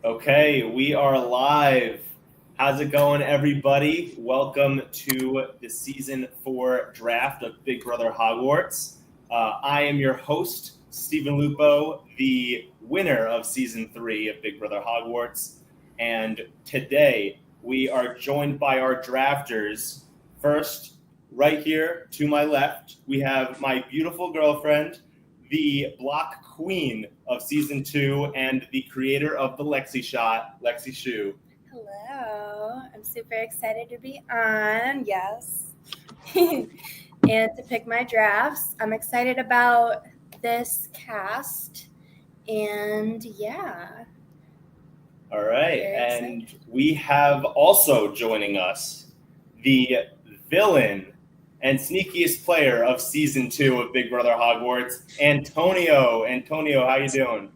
Okay, we are live. How's it going, everybody? Welcome to the Season 4 draft of Big Brother Hogwarts. I am your host, Stephen Lupo, the winner of Season 3 of Big Brother Hogwarts. And today we are joined by our drafters. First, right here to my left, we have my beautiful girlfriend, the block queen of Season 2 and the creator of the Lexy shot, Lexy Shu. Hello. I'm super excited to be on. Yes. And to pick my drafts. I'm excited about this cast. And yeah. All right. And we have also joining us the villain and sneakiest player of Season 2 of Big Brother Hogwarts, Antonio. Antonio, how you doing?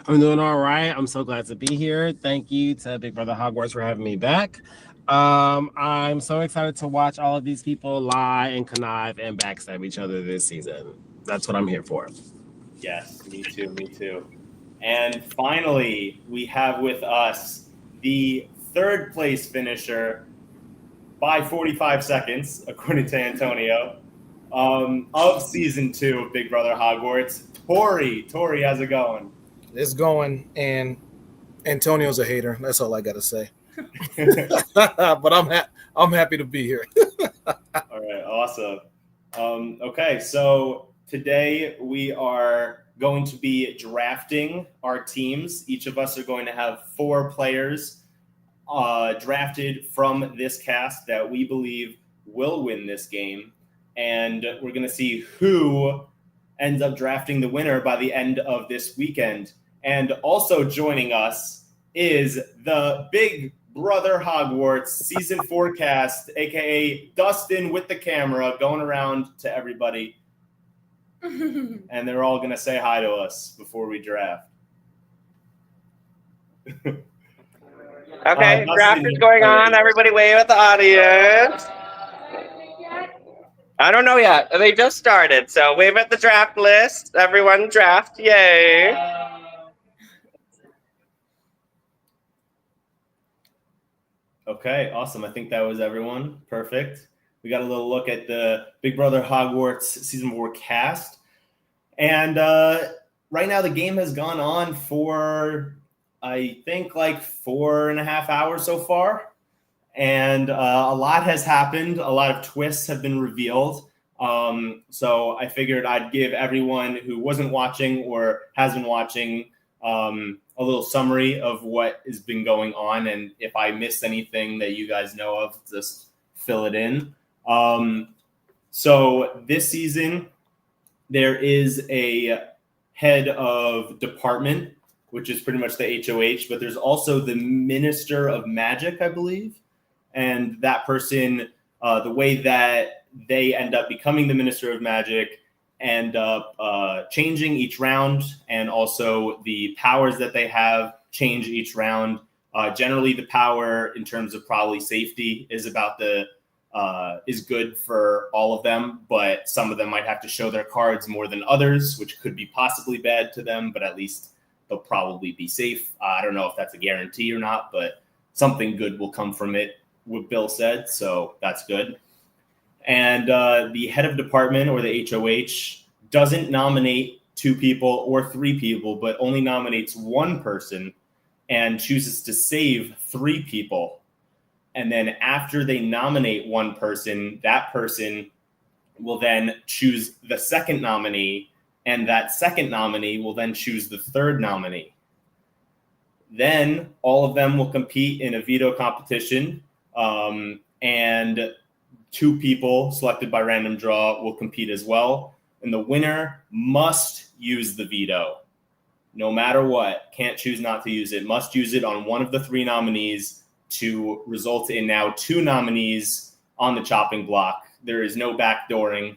I'm doing all right. I'm so glad to be here. Thank you to Big Brother Hogwarts for having me back. I'm so excited to watch all of these people lie and connive and backstab each other this season. That's what I'm here for. Yes, me too. And finally, we have with us the third place finisher by 45 seconds, according to Antonio, of Season 2 of Big Brother Hogwarts, Torre. Torre, how's it going? It's going, and Antonio's a hater. That's all I got to say. But I'm happy to be here. All right, awesome. Okay, so today we are going to be drafting our teams. Each of us are going to have 4 players drafted from this cast that we believe will win this game. And we're going to see who ends up drafting the winner by the end of this weekend. And also joining us is the Big Brother Hogwarts Season 4 cast, a.k.a. Dustin with the camera, going around to everybody. And they're all going to say hi to us before we draft. Okay, draft is going on. Everybody wave at the audience. I don't know yet. They just started, so wave at the draft list. Everyone draft, yay. Okay, awesome. I think that was everyone. Perfect. We got a little look at the Big Brother Hogwarts Season 4 cast. And right now the game has gone on for, I think, like 4.5 hours so far. And a lot has happened. A lot of twists have been revealed. So I figured I'd give everyone who wasn't watching or has been watching a little summary of what has been going on. And if I missed anything that you guys know of, just fill it in. So this season, there is a head of department, which is pretty much the HOH, but there's also the Minister of Magic, I believe. And that person, the way that they end up becoming the Minister of Magic, end up changing each round, and also the powers that they have change each round. Generally, the power in terms of probably safety is good for all of them, but some of them might have to show their cards more than others, which could be possibly bad to them, but at least they'll probably be safe. I don't know if that's a guarantee or not, but something good will come from it, what Bill said, so that's good. And the head of department, or the HOH, doesn't nominate 2 people or 3 people, but only nominates 1 person and chooses to save 3 people. And then after they nominate 1 person, that person will then choose the second nominee, and that second nominee will then choose the third nominee. Then all of them will compete in a veto competition, and 2 people selected by random draw will compete as well. And the winner must use the veto. No matter what, can't choose not to use it, must use it on one of the 3 nominees to result in now 2 nominees on the chopping block. There is no backdooring,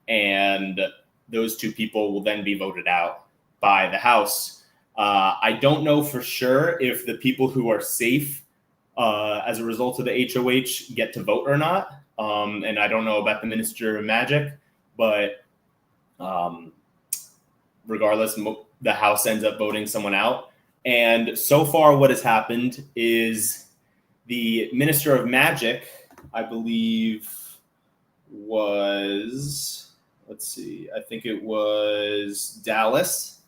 and those 2 people will then be voted out by the House. I don't know for sure if the people who are safe as a result of the HOH get to vote or not. And I don't know about the Minister of Magic, but regardless, the House ends up voting someone out. And so far what has happened is the Minister of Magic, I believe was, I think it was Dallas.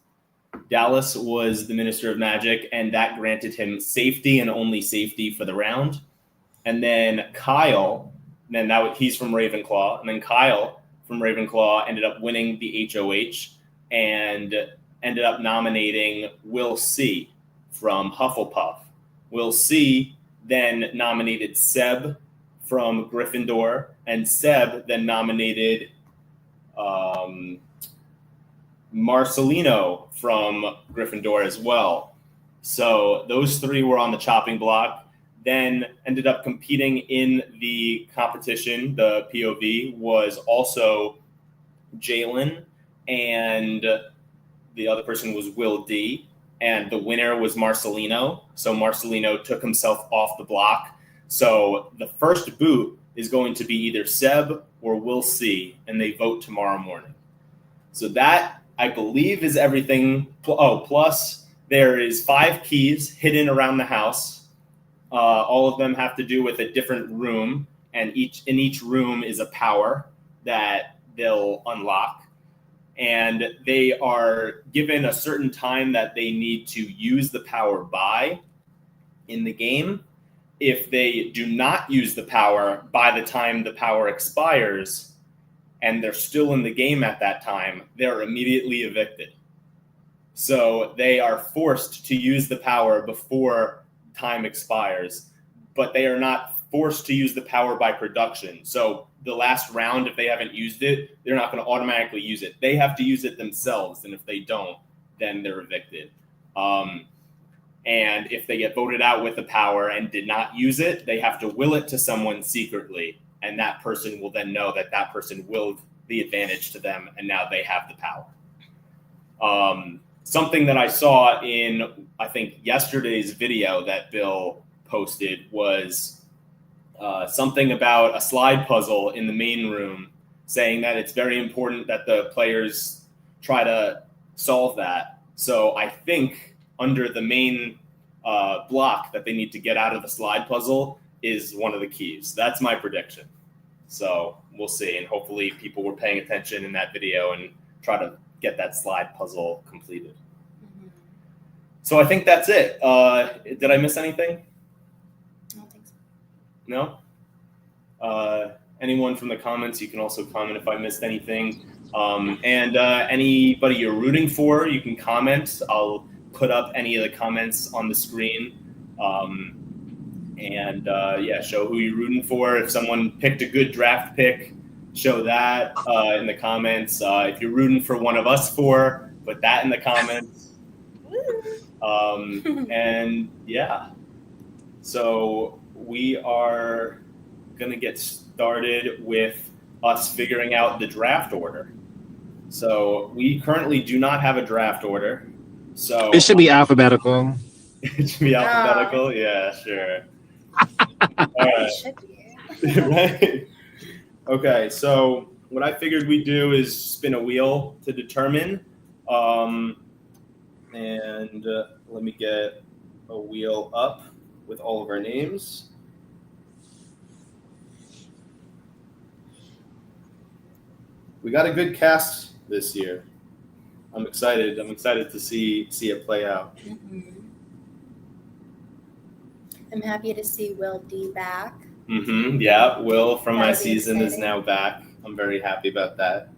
Dallas was the Minister of Magic, and that granted him safety and only safety for the round. And then Kyle, he's from Ravenclaw, and then Kyle from Ravenclaw ended up winning the HOH and ended up nominating Will C. from Hufflepuff. Will C. then nominated Seb from Gryffindor, and Seb then nominated Marcelino from Gryffindor as well. So those three were on the chopping block. Then ended up competing in the competition. The POV was also Jalen, and the other person was Will D. And the winner was Marcelino. So Marcelino took himself off the block. So the first boot is going to be either Seb or Will C, and they vote tomorrow morning. So that, I believe, is everything. Oh, plus there is 5 keys hidden around the house. All of them have to do with a different room, and in each room is a power that they'll unlock. And they are given a certain time that they need to use the power by in the game. If they do not use the power by the time the power expires, and they're still in the game at that time, they're immediately evicted. So they are forced to use the power before time expires, but they are not forced to use the power by production. So the last round, if they haven't used it, they're not going to automatically use it. They have to use it themselves, and if they don't, then they're evicted. And if they get voted out with the power and did not use it, they have to will it to someone secretly, and that person will then know that that person willed the advantage to them, and now they have the power. Something that I saw in, I think, yesterday's video that Bill posted was something about a slide puzzle in the main room, saying that it's very important that the players try to solve that. So I think under the main block that they need to get out of the slide puzzle is one of the keys. That's my prediction. So we'll see. And hopefully people were paying attention in that video and try to get that slide puzzle completed. Mm-hmm. So I think that's it. Did I miss anything? I don't think so. No? Anyone from the comments, you can also comment if I missed anything. And anybody you're rooting for, you can comment. I'll put up any of the comments on the screen. Show who you're rooting for. If someone picked a good draft pick, show that in the comments. If you're rooting for one of us four, put that in the comments. So we are going to get started with us figuring out the draft order. So we currently do not have a draft order. So it should be alphabetical. It should be alphabetical? Yeah, sure. All right. It should be. Right? Okay, so what I figured we'd do is spin a wheel to determine. Let me get a wheel up with all of our names. We got a good cast this year. I'm excited. I'm excited to see it play out. Mm-hmm. I'm happy to see Will D back. Mm-hmm. Yeah, Will from my That'll be season exciting. is now back. I'm very happy about that.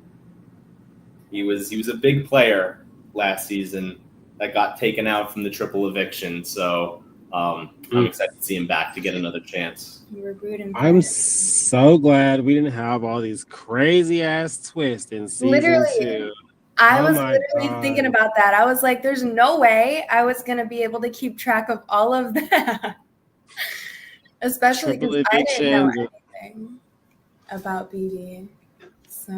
He was a big player last season that got taken out from the triple eviction. So I'm excited to see him back to get another chance. We were rooting for I'm him. so glad we didn't have all these crazy ass twists in season 2. I Oh was my literally God. thinking about that. I was like, there's no way I was going to be able to keep track of all of that. Especially because I didn't know anything about BB. So,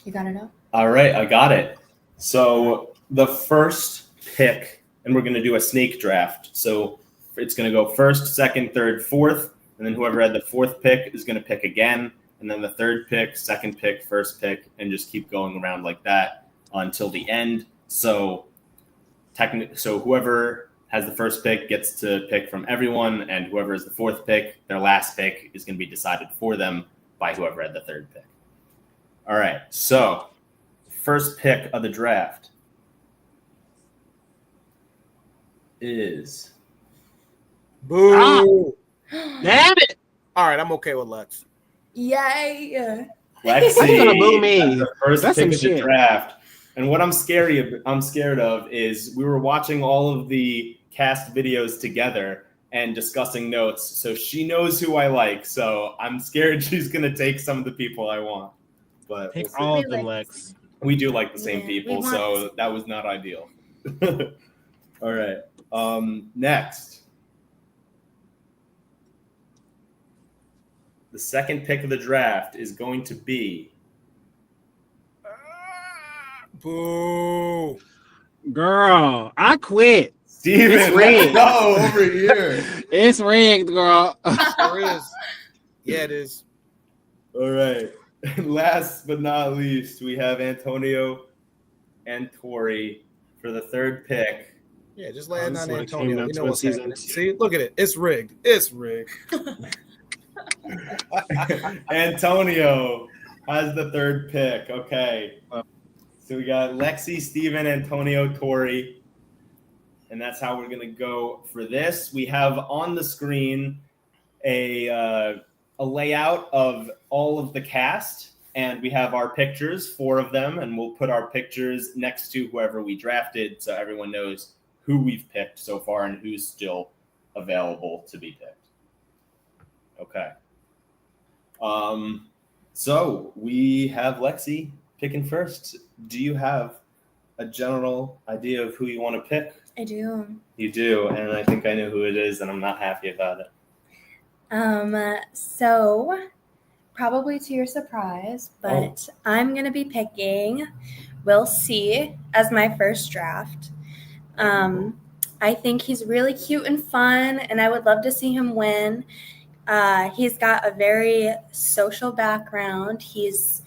you got it up? All right, I got it. So the first pick, and we're going to do a snake draft. So it's going to go first, second, third, fourth, and then whoever had the fourth pick is going to pick again, and then the third pick, second pick, first pick, and just keep going around like that until the end. So So whoever has the first pick gets to pick from everyone, and whoever has the fourth pick, their last pick is going to be decided for them by whoever had the third pick. All right, so first pick of the draft is Boo. Damn it! All right, I'm okay with Lex. Yay! Lexy. You're gonna boo me. The first That's pick some of the shit. draft. And what I'm scared of is we were watching all of the cast videos together and discussing notes. So she knows who I like. So I'm scared she's gonna take some of the people I want. But Pick we'll see. all of them, Lex. We do like the same Yeah, people, we want so the same that was not ideal. All right. Next. The second pick of the draft is going to be Boo. Girl, I quit. Steven. It's Let's rigged. go over here. It's rigged, girl. There is. Yeah, it is. All right. And last but not least, we have Antonio and Torre for the third pick. Yeah, just lay it on Honestly, it came Antonio. down You to know a what's season happening. 2. See, look at it. It's rigged. It's rigged. Antonio has the third pick. Okay. So we got Lexy, Steven, Antonio, Torre. And that's how we're going to go for this. We have on the screen a layout of all of the cast, and we have our pictures, 4 of them, and we'll put our pictures next to whoever we drafted so everyone knows who we've picked so far and who's still available to be picked. Okay. So we have Lexy picking first. Do you have a general idea of who you want to pick? I do. You do, and I think I know who it is, and I'm not happy about it. So probably to your surprise, but I'm gonna be picking Will C as my first draft. I think he's really cute and fun, and I would love to see him win. He's got a very social background. He's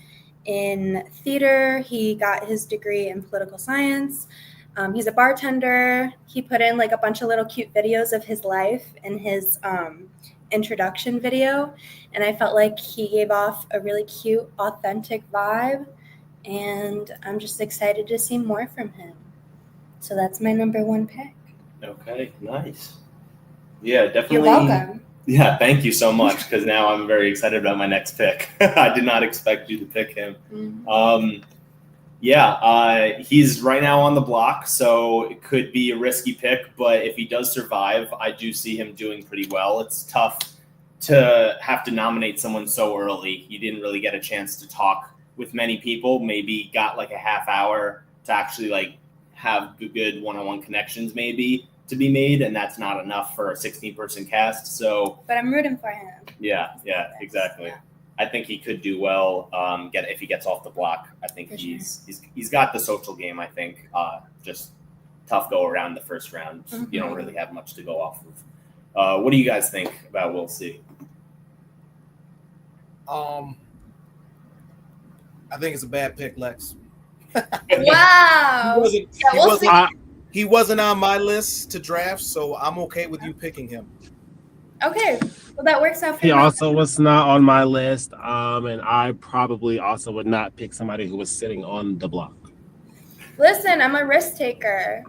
in theater. He got his degree in political science. He's a bartender. He put in like a bunch of little cute videos of his life in his introduction video, and I felt like he gave off a really cute, authentic vibe, and I'm just excited to see more from him. So that's my number 1 pick. Okay, nice. Yeah, definitely. You're welcome. Yeah, thank you so much, because now I'm very excited about my next pick. I did not expect you to pick him. Mm-hmm. He's right now on the block, so it could be a risky pick, but if he does survive, I do see him doing pretty well. It's tough to have to nominate someone so early. He didn't really get a chance to talk with many people, maybe got like a half hour to actually like have good one-on-one connections maybe to be made, and that's not enough for a 16-person cast. So, But I'm rooting for him. yeah, exactly. Yeah. I think he could do well. If he gets off the block, I think For he's got the social game. I think just tough go around the first round. Mm-hmm. You don't really have much to go off of. What do you guys think about Will C? I think it's a bad pick, Lex. Wow. He wasn't on my list to draft, so I'm okay with you picking him. Okay. Well, that works out for He me. also was not on my list, and I probably also would not pick somebody who was sitting on the block. Listen, I'm a risk taker.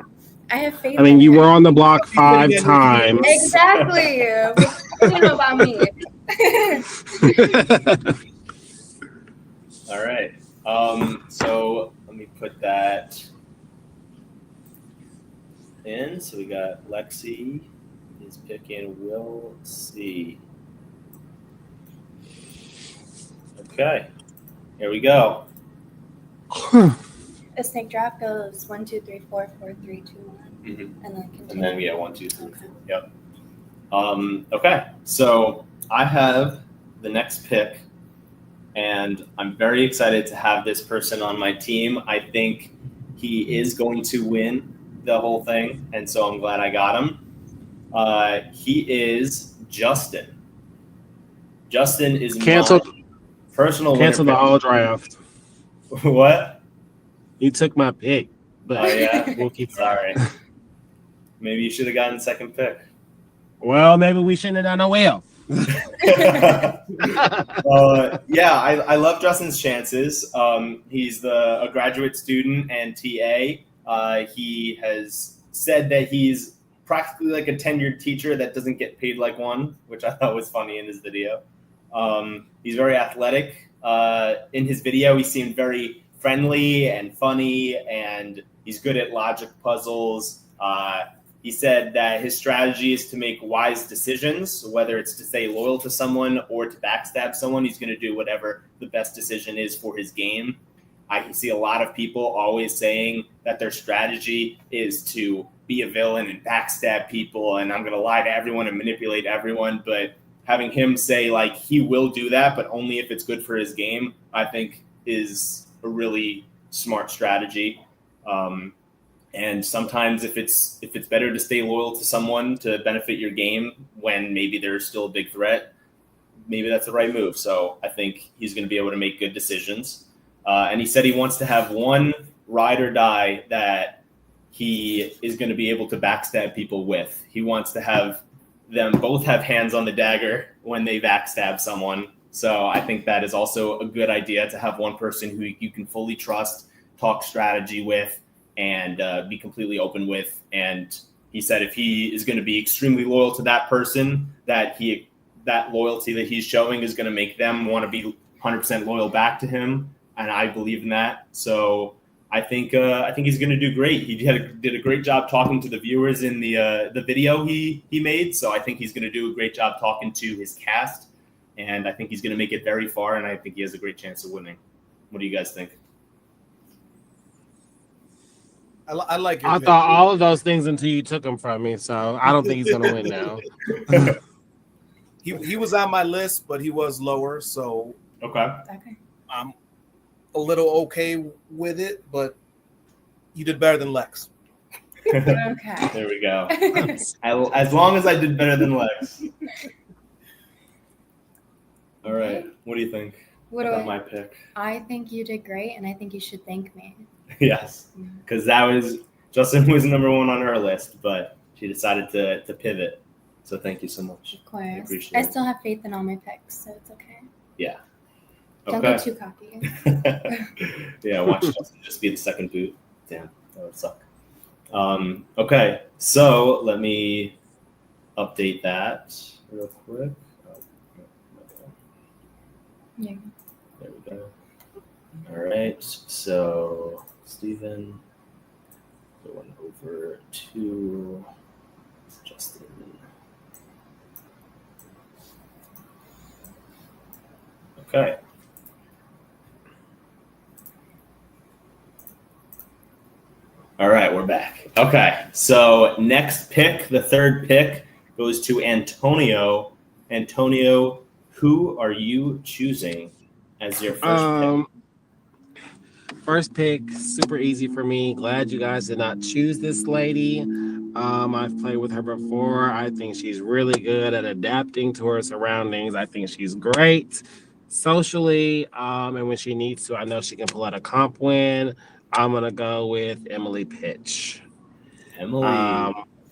I have faith. I mean, in you him. were on the block 5 times. Exactly. What do you know about me? All right. So let me put that in. So we got Lexy is picking Will C. Okay. Here we go. The snake draft goes 1, 2, 3, 4, 4, 3, 2, 1, Mm-hmm. and then continue. And then we get 1, 2, 3, Okay. 4. Yep. Okay. So I have the next pick, and I'm very excited to have this person on my team. I think he is going to win the whole thing, and so I'm glad I got him. He is Justin. Justin is Canceled. my personal Cancel the winner whole draft. pick. What? You took my pick, but Oh, yeah? we'll keep Sorry. Maybe you should have gotten second pick. Well, maybe we shouldn't have done a whale. Yeah, I love Justin's chances. He's a graduate student and TA. He has said that he's practically like a tenured teacher that doesn't get paid like one, which I thought was funny in his video. He's very athletic. In his video, he seemed very friendly and funny, and he's good at logic puzzles. He said that his strategy is to make wise decisions, whether it's to stay loyal to someone or to backstab someone. He's going to do whatever the best decision is for his game. I can see a lot of people always saying that their strategy is to be a villain and backstab people, and I'm going to lie to everyone and manipulate everyone. But having him say like he will do that, but only if it's good for his game, I think is a really smart strategy. And sometimes if it's better to stay loyal to someone to benefit your game when maybe they're still a big threat, maybe that's the right move. So I think he's going to be able to make good decisions. And he said he wants to have one ride or die that he is going to be able to backstab people with. He wants to have them both have hands on the dagger when they backstab someone. So I think that is also a good idea, to have one person who you can fully trust, talk strategy with, and be completely open with. And he said if he is going to be extremely loyal to that person, that loyalty that he's showing is going to make them want to be 100% loyal back to him. And I believe in that. So I think he's going to do great. He did a great job talking to the viewers in the video he made. So I think he's going to do a great job talking to his cast. And I think he's going to make it very far. And I think he has a great chance of winning. What do you guys think? I like your I pick. thought all of those things until you took them from me, so I don't think he's gonna win now. He was on my list, but he was lower, so Okay. I'm a little okay with it. But you did better than Lex. Okay. There we go. As long as I did better than Lex. All right. What do you think about my pick? I think you did great, and I think you should thank me. Yes, because Justin was number one on her list, but she decided to pivot. So thank you so much. Of course. appreciate I it. still have faith in all my picks, so it's okay. Yeah. Don't get too cocky. Yeah, watch Justin just be the second boot. Damn, that would suck. Okay, so let me update that real quick. Yeah. There we go. All right, so Stephen, going over to Justin. Okay. All right, we're back. Okay, so next pick, the third pick, goes to Antonio. Antonio, who are you choosing as your first pick? First pick, super easy for me. Glad you guys did not choose this lady. I've played with her before. I think she's really good at adapting to her surroundings. I think she's great socially, and when she needs to, I know she can pull out a comp win. I'm gonna go with Emily Pitch. Emily.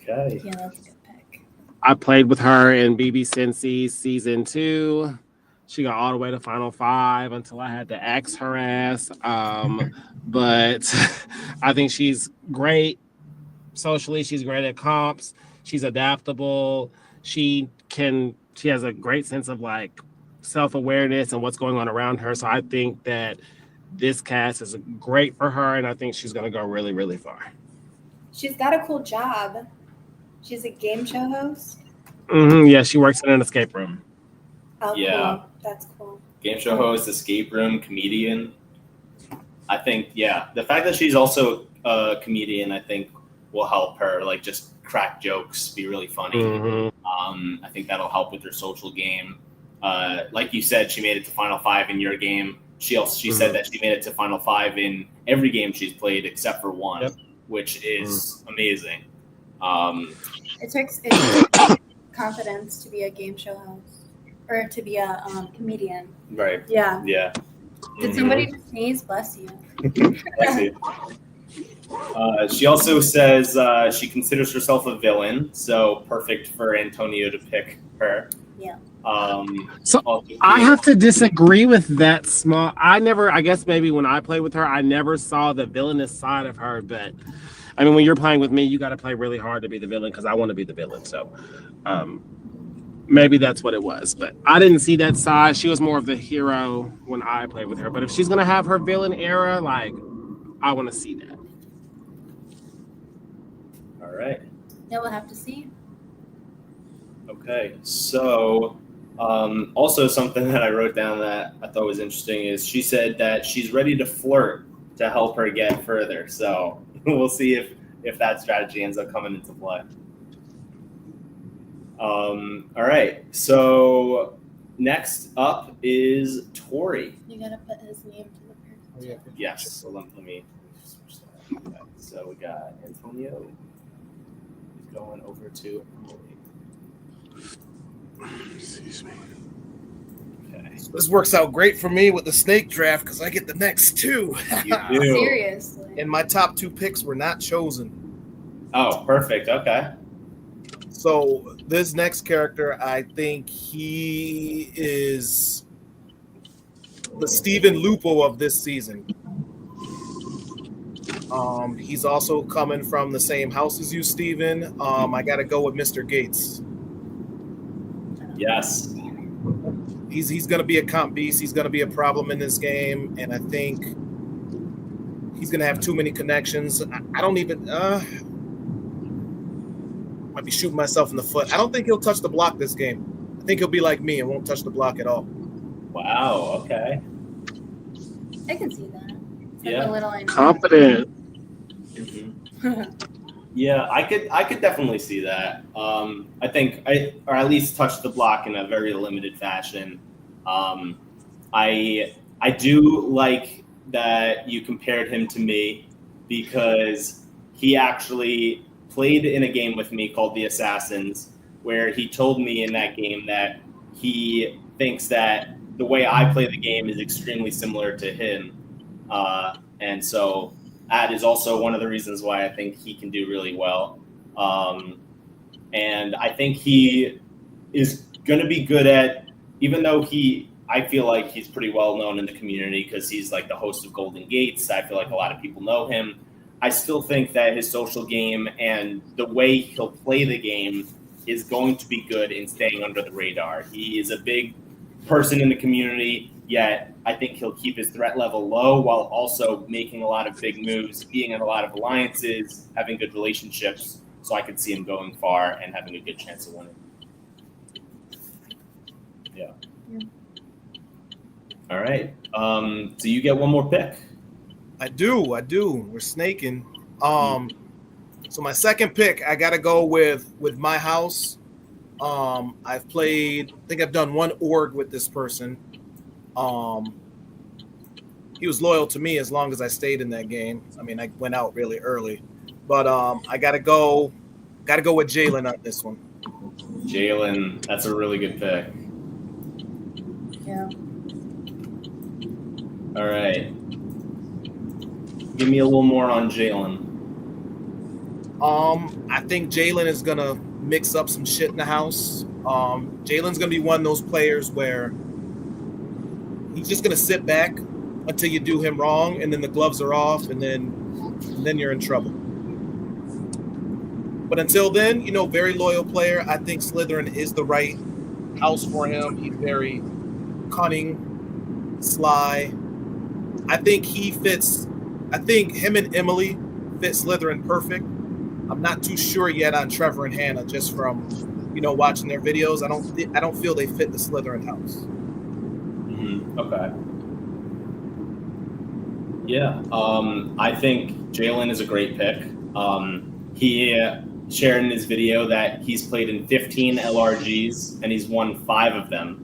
Okay. Yeah, that's a good pick. I played with her in BB Cincy season 2. She got all the way to Final 5 until I had to axe her ass. But I think she's great socially. She's great at comps. She's adaptable. She has a great sense of like self-awareness and what's going on around her. So I think that this cast is great for her, and I think she's going to go really, really far. She's got a cool job. She's a game show host. Yeah, she works in an escape room. Oh, Yeah. Cool. That's cool. Game show host, escape room, comedian. I think, yeah, the fact that she's also a comedian, I think, will help her, like, just crack jokes, be really funny. I think that'll help with her social game. Like you said, she made it to Final 5 in your game. She said that she made it to Final 5 in every game she's played except for one, which is amazing. It takes confidence to be a game show host or to be a comedian. Right. Yeah. Yeah. Did somebody just sneeze? Bless you. Bless you. She also says she considers herself a villain, so perfect for Antonio to pick her. Yeah. So I have to disagree with that I guess maybe when I played with her, I never saw the villainous side of her, but I mean, when you're playing with me, you got to play really hard to be the villain because I want to be the villain. So maybe that's what it was, but I didn't see that side. She was more of the hero when I played with her, but if she's going to have her villain era, like, I want to see that. All right. Yeah, we'll have to see. Okay, so also something that I wrote down that I thought was interesting is she said that she's ready to flirt to help her get further. So we'll see if that strategy ends up coming into play. All right, so next up is Torre. You gotta put his name to the person. Oh, yeah. Yes, so let me switch that. Okay, so we got Antonio. He's going over to Emily. Excuse me. Okay. This works out great for me with the snake draft because I get the next two. You do. Seriously. And my top 2 picks were not chosen. Oh, perfect. Okay. So this next character, I think he is the Steven Lupo of this season. He's also coming from the same house as you, Steven. I got to go with Mr. Gates. Yes. He's going to be a comp beast. He's going to be a problem in this game, and I think he's going to have too many connections. I don't even might be shooting myself in the foot. I don't think he'll touch the block this game. I think he'll be like me and won't touch the block at all. Wow. Okay. I can see that. Yeah. A little Confident. Yeah, I could definitely see that. I think or at least touch the block in a very limited fashion. I do like that you compared him to me because he actually played in a game with me called The Assassins, where he told me in that game that he thinks that the way I play the game is extremely similar to him. And so that is also one of the reasons why I think he can do really well. And I think he is going to be good at, even though I feel like he's pretty well known in the community because he's like the host of Golden Gates. I feel like a lot of people know him. I still think that his social game and the way he'll play the game is going to be good in staying under the radar. He is a big person in the community, yet I think he'll keep his threat level low while also making a lot of big moves, being in a lot of alliances, having good relationships. So I could see him going far and having a good chance of winning. Yeah. All right. So you get one more pick. I do. We're snaking. So my second pick, I gotta go with my house. I think I've done one org with this person. He was loyal to me as long as I stayed in that game. I mean, I went out really early, but I gotta go with Jalen on this one. Jalen, that's a really good pick. Yeah. All right. Give me a little more on Jalen. I think Jalen is gonna mix up some shit in the house. Jalen's gonna be one of those players where he's just gonna sit back until you do him wrong, and then the gloves are off, and then you're in trouble. But until then, very loyal player. I think Slytherin is the right house for him. He's very cunning, sly. I think him and Emily fit Slytherin perfect. I'm not too sure yet on Trevor and Hannah, just from watching their videos. I don't feel they fit the Slytherin house. Mm-hmm. Okay. Yeah. I think Jalen is a great pick. He shared in his video that he's played in 15 LRGs and he's won 5 of them.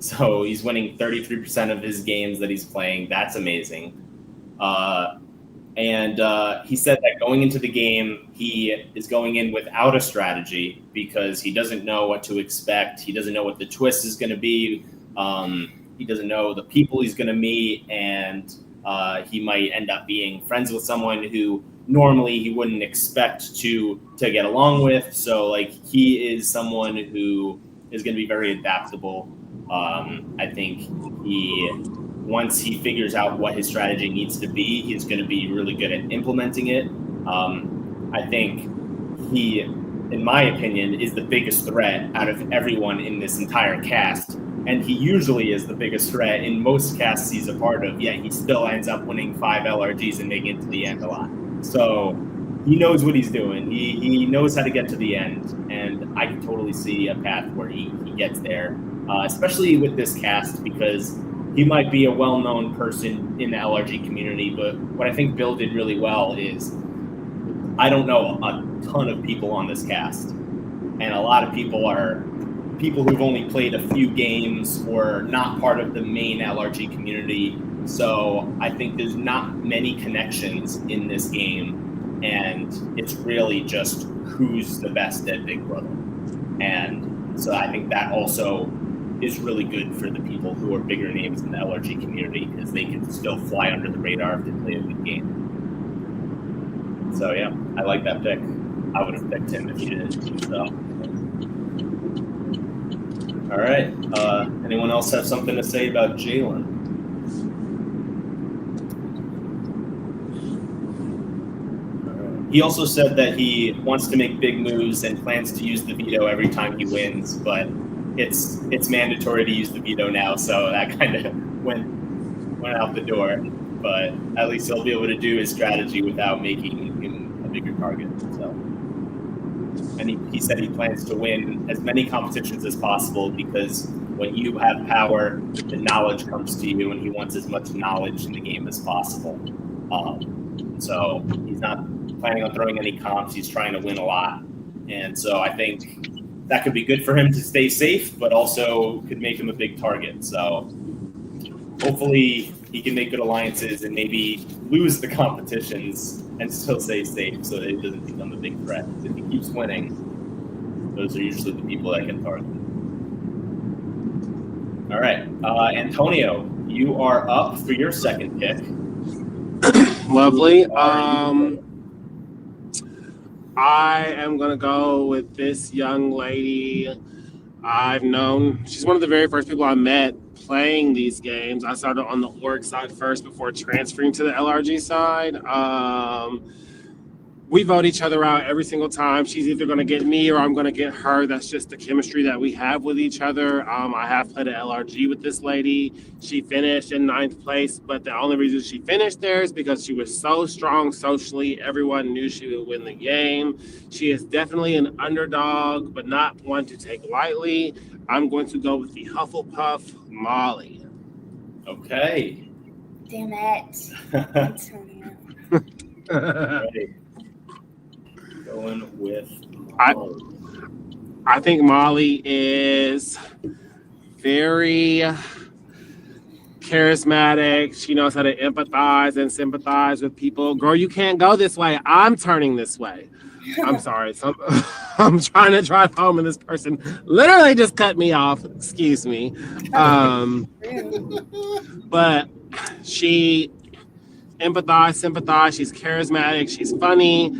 So he's winning 33% of his games that he's playing. That's amazing. And he said that going into the game, he is going in without a strategy because he doesn't know what to expect. He doesn't know what the twist is going to be. He doesn't know the people he's going to meet. And he might end up being friends with someone who normally he wouldn't expect to get along with. So like he is someone who is going to be very adaptable. I think once he figures out what his strategy needs to be, he's going to be really good at implementing it. I think he, in my opinion, is the biggest threat out of everyone in this entire cast. And he usually is the biggest threat in most casts he's a part of, yet he still ends up winning 5 LRGs and making it to the end a lot. So he knows what he's doing. He knows how to get to the end, and I can totally see a path where he gets there, especially with this cast, because he might be a well-known person in the LRG community, but what I think Bill did really well is I don't know a ton of people on this cast, and a lot of people are people who've only played a few games or not part of the main LRG community. So I think there's not many connections in this game, and it's really just who's the best at Big Brother. And so I think that also is really good for the people who are bigger names in the LRG community, because they can still fly under the radar if they play a good game. So yeah, I like that pick. I would have picked him if he didn't. So. All right. Anyone else have something to say about Jalen? He also said that he wants to make big moves and plans to use the veto every time he wins, but it's mandatory to use the veto now, so that kind of went out the door. But at least he'll be able to do his strategy without making him a bigger target. So, and he said he plans to win as many competitions as possible, because when you have power, the knowledge comes to you, and he wants as much knowledge in the game as possible. So he's not planning on throwing any comps. He's trying to win a lot. And so I think that could be good for him to stay safe, but also could make him a big target. So hopefully he can make good alliances and maybe lose the competitions and still stay safe so that he doesn't become a big threat. If he keeps winning, those are usually the people that get targeted. All right. Antonio, you are up for your second pick. Lovely. I am going to go with this young lady I've known. She's one of the very first people I met playing these games. I started on the org side first before transferring to the LRG side. We vote each other out every single time. She's either going to get me or I'm going to get her. That's just the chemistry that we have with each other. I have played an LRG with this lady. She finished in 9th place, but the only reason she finished there is because she was so strong socially. Everyone knew she would win the game. She is definitely an underdog, but not one to take lightly. I'm going to go with the Hufflepuff, Molly. Okay. Damn it, Antonio. Right. Going with I think Molly is very charismatic. She knows how to empathize and sympathize with people. Girl, you can't go this way. I'm turning this way. I'm sorry. I'm trying to drive home and this person literally just cut me off. Excuse me. But she empathize, sympathize. She's charismatic. She's funny.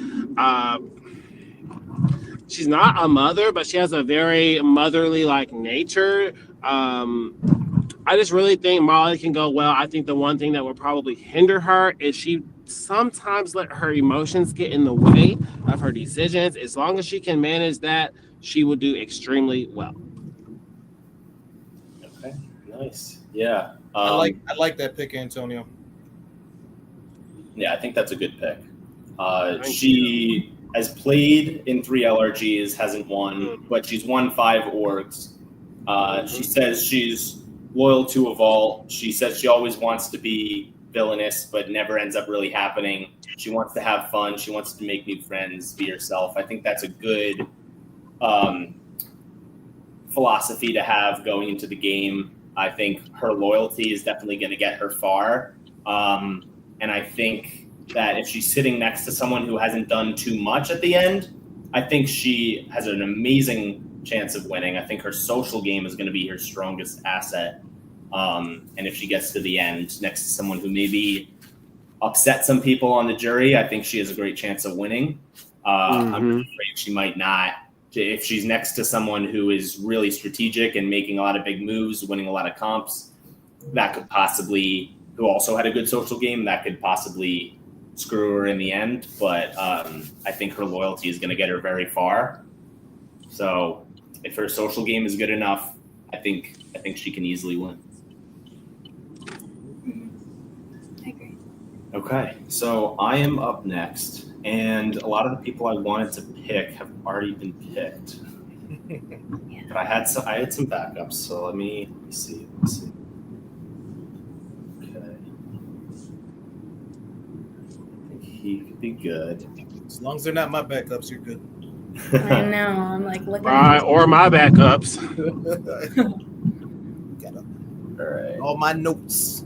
She's not a mother, but she has a very motherly like nature. I just really think Molly can go well. I think the one thing that would probably hinder her is she sometimes let her emotions get in the way of her decisions. As long as she can manage that, she will do extremely well. Okay, nice. Yeah. I like that pick, Antonio. Yeah, I think that's a good pick. She has played in 3 LRGs, hasn't won, but she's won 5 orgs. She says she's loyal to a vault. She says she always wants to be villainous, but never ends up really happening. She wants to have fun. She wants to make new friends, be herself. I think that's a good philosophy to have going into the game. I think her loyalty is definitely going to get her far. And I think that if she's sitting next to someone who hasn't done too much at the end, I think she has an amazing chance of winning. I think her social game is going to be her strongest asset. And if she gets to the end next to someone who maybe upset some people on the jury, I think she has a great chance of winning. I'm really afraid she might not. If she's next to someone who is really strategic and making a lot of big moves, winning a lot of comps, that could possibly, who also had a good social game, that could possibly screw her in the end. But I think her loyalty is going to get her very far. So if her social game is good enough, I think she can easily win. I agree. Okay, so I am up next, and a lot of the people I wanted to pick have already been picked. But I had some backups, so let me see. Okay, I think he could be good. As long as they're not my backups, you're good. I know. I'm like looking. Or my backups. Got All right. all my notes.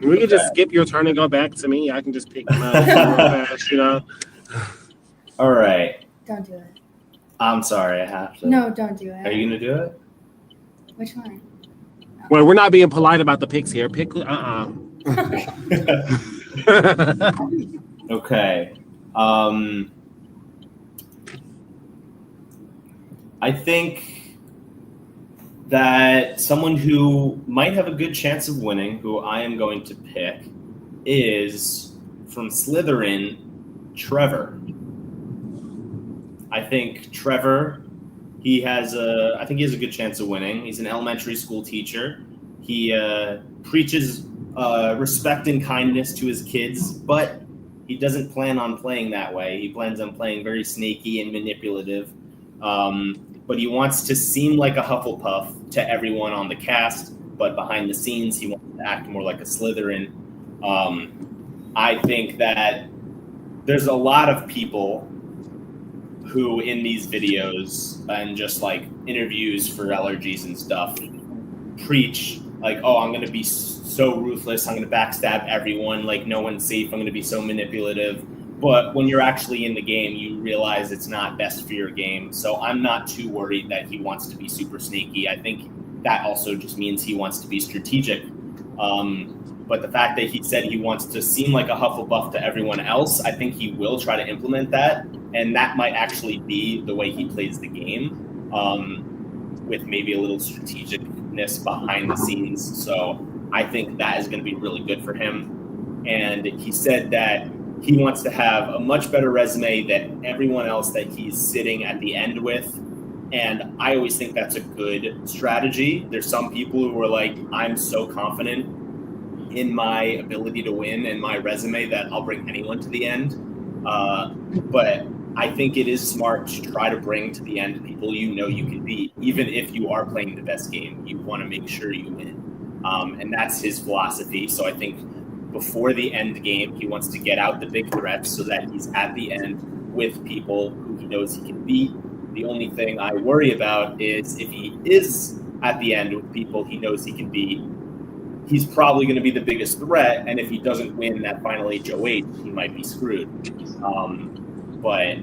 We could just skip your turn and go back to me. I can just pick my fast, you know. All right. Don't do it. I'm sorry, I have to. No, don't do it. Are you gonna do it? Which one? Well, we're not being polite about the picks here. Pick Okay. I think that someone who might have a good chance of winning, who I am going to pick, is from Slytherin, Trevor. I think Trevor, he has a good chance of winning. He's an elementary school teacher. He preaches respect and kindness to his kids, but he doesn't plan on playing that way. He plans on playing very snaky and manipulative. But he wants to seem like a Hufflepuff to everyone on the cast, but behind the scenes, he wants to act more like a Slytherin. I think that there's a lot of people who in these videos and just like interviews for allergies and stuff preach like, oh, I'm going to be so ruthless. I'm going to backstab everyone. Like no one's safe. I'm going to be so manipulative. But when you're actually in the game, you realize it's not best for your game. So I'm not too worried that he wants to be super sneaky. I think that also just means he wants to be strategic. But the fact that he said he wants to seem like a Hufflepuff to everyone else, I think he will try to implement that. And that might actually be the way he plays the game, with maybe a little strategicness behind the scenes. So I think that is going to be really good for him. And he said that he wants to have a much better resume than everyone else that he's sitting at the end with. And I always think that's a good strategy. There's some people who are like, I'm so confident in my ability to win and my resume that I'll bring anyone to the end. But I think it is smart to try to bring to the end people you know you can beat. Even if you are playing the best game, you want to make sure you win. And that's his philosophy. So I think before the end game, he wants to get out the big threats so that he's at the end with people who he knows he can beat. The only thing I worry about is if he is at the end with people he knows he can beat, he's probably going to be the biggest threat. And if he doesn't win that final HOH, he might be screwed. But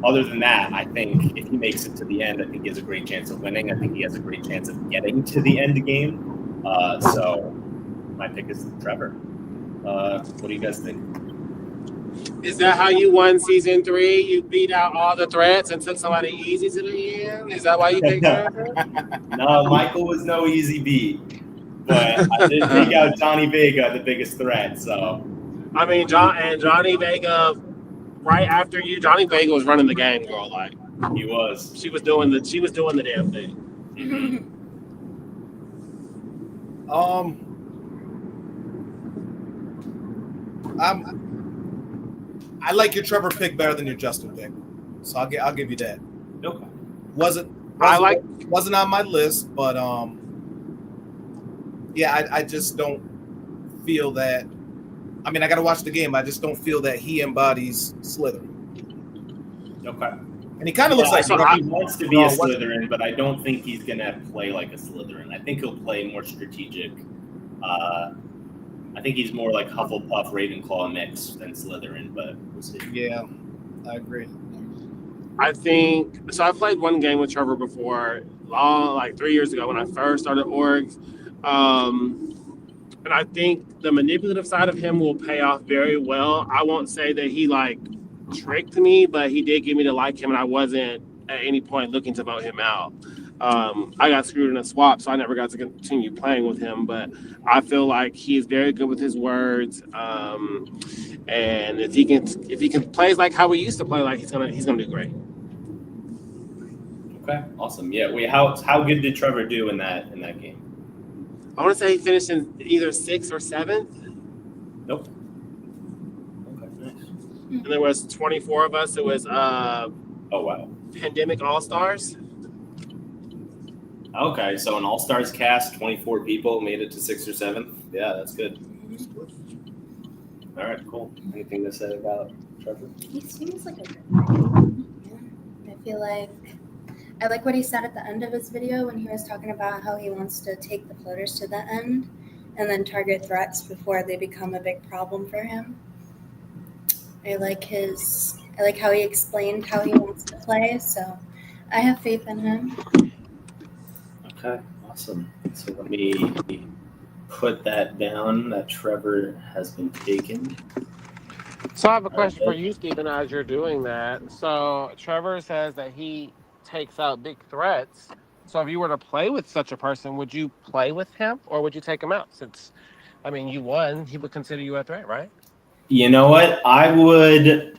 other than that, I think if he makes it to the end, I think he has a great chance of winning. I think he has a great chance of getting to the end game. So my pick is Trevor. What do you guys think? Is that how you won season 3? You beat out all the threats and took somebody easy to the end? Is that why you picked Trevor? No, Michael was no easy beat. But I did take out Johnny Vega, the biggest threat. So I mean, Johnny Vega, right after you, Johnny Vega was running the game, girl. Like he was. She was doing the damn thing. I like your Trevor pick better than your Justin pick, so I'll give you that. Okay. Wasn't on my list, but yeah, I just don't feel that. I mean, I got to watch the game. I just don't feel that he embodies Slytherin. Okay. And he kind of looks like he wants to be a Slytherin, but I don't think he's gonna play like a Slytherin. I think he'll play more strategic. I think he's more like Hufflepuff, Ravenclaw mix than Slytherin, but we'll see. Yeah, I agree. I think so. I played one game with Trevor before, like 3 years ago when I first started orgs. And I think the manipulative side of him will pay off very well. I won't say that he like tricked me, but he did get me to like him, and I wasn't at any point looking to vote him out. I got screwed in a swap, so I never got to continue playing with him. But I feel like he's very good with his words, and if he can play like how we used to play, like he's gonna do great. Okay, awesome. Yeah, wait, how good did Trevor do in that game? I want to say he finished in either 6th or 7th. Nope. Okay, nice. And there was 24 of us. It was Oh wow. Pandemic All Stars. Okay, so an All-Stars cast, 24 people made it to 6th or 7th. Yeah, that's good. All right, cool. Anything to say about Trevor? He seems like a good guy. Yeah. I feel like I like what he said at the end of his video when he was talking about how he wants to take the floaters to the end and then target threats before they become a big problem for him. I like how he explained how he wants to play, so I have faith in him. Okay, awesome. So let me put that down that Trevor has been taken. So I have a question for you, Stephen, as you're doing that. So Trevor says that he takes out big threats. So if you were to play with such a person, would you play with him or would you take him out? Since, I mean, you won, he would consider you a threat, right? You know what? I would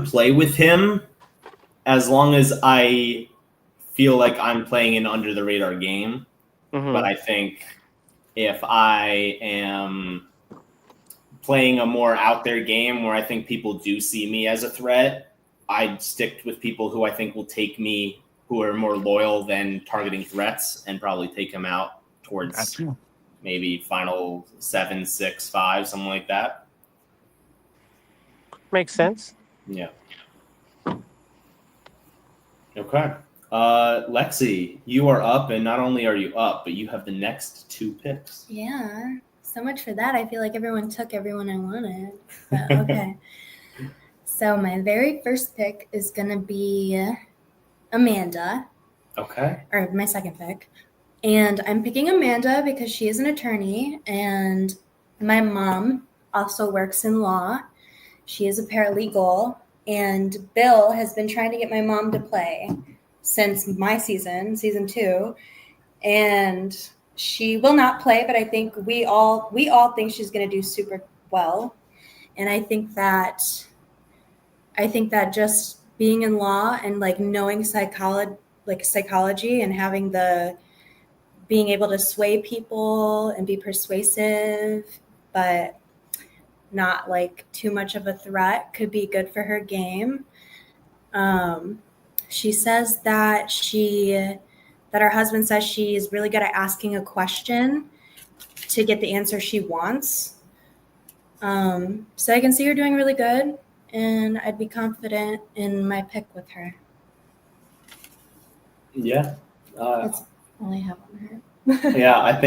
play with him as long as I feel like I'm playing an under the radar game. Mm-hmm. But I think if I am playing a more out there game where I think people do see me as a threat, I'd stick with people who I think will take me, who are more loyal than targeting threats, and probably take them out towards maybe final 7, 6, 5, something like that. Makes sense. Yeah. Okay. Lexy, you are up, and not only are you up, but you have the next 2 picks. Yeah, so much for that. I feel like everyone took everyone I wanted. But okay. So my very first pick is going to be Amanda. Okay. Or my second pick. And I'm picking Amanda because she is an attorney, and my mom also works in law. She is a paralegal, and Bill has been trying to get my mom to play since my season 2, and she will not play, but I think we all think she's going to do super well. And I think that just being in law and like knowing psychology and having being able to sway people and be persuasive, but not like too much of a threat could be good for her game. She says that her husband says she's really good at asking a question to get the answer she wants. So I can see her doing really good, and I'd be confident in my pick with her. Yeah. That's all I have on her. Yeah, I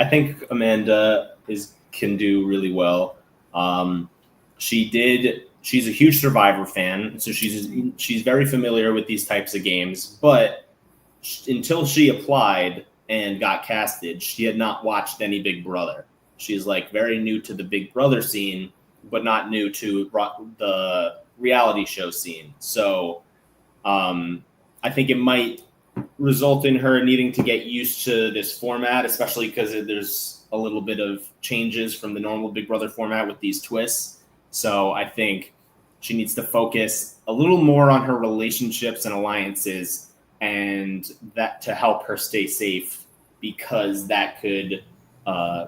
think Amanda can do really well. She's a huge Survivor fan, so she's very familiar with these types of games, but until she applied and got casted, she had not watched any Big Brother. She's like very new to the Big Brother scene, but not new to the reality show scene. So I think it might result in her needing to get used to this format, especially because there's a little bit of changes from the normal Big Brother format with these twists. So I think she needs to focus a little more on her relationships and alliances, and that to help her stay safe, because that could,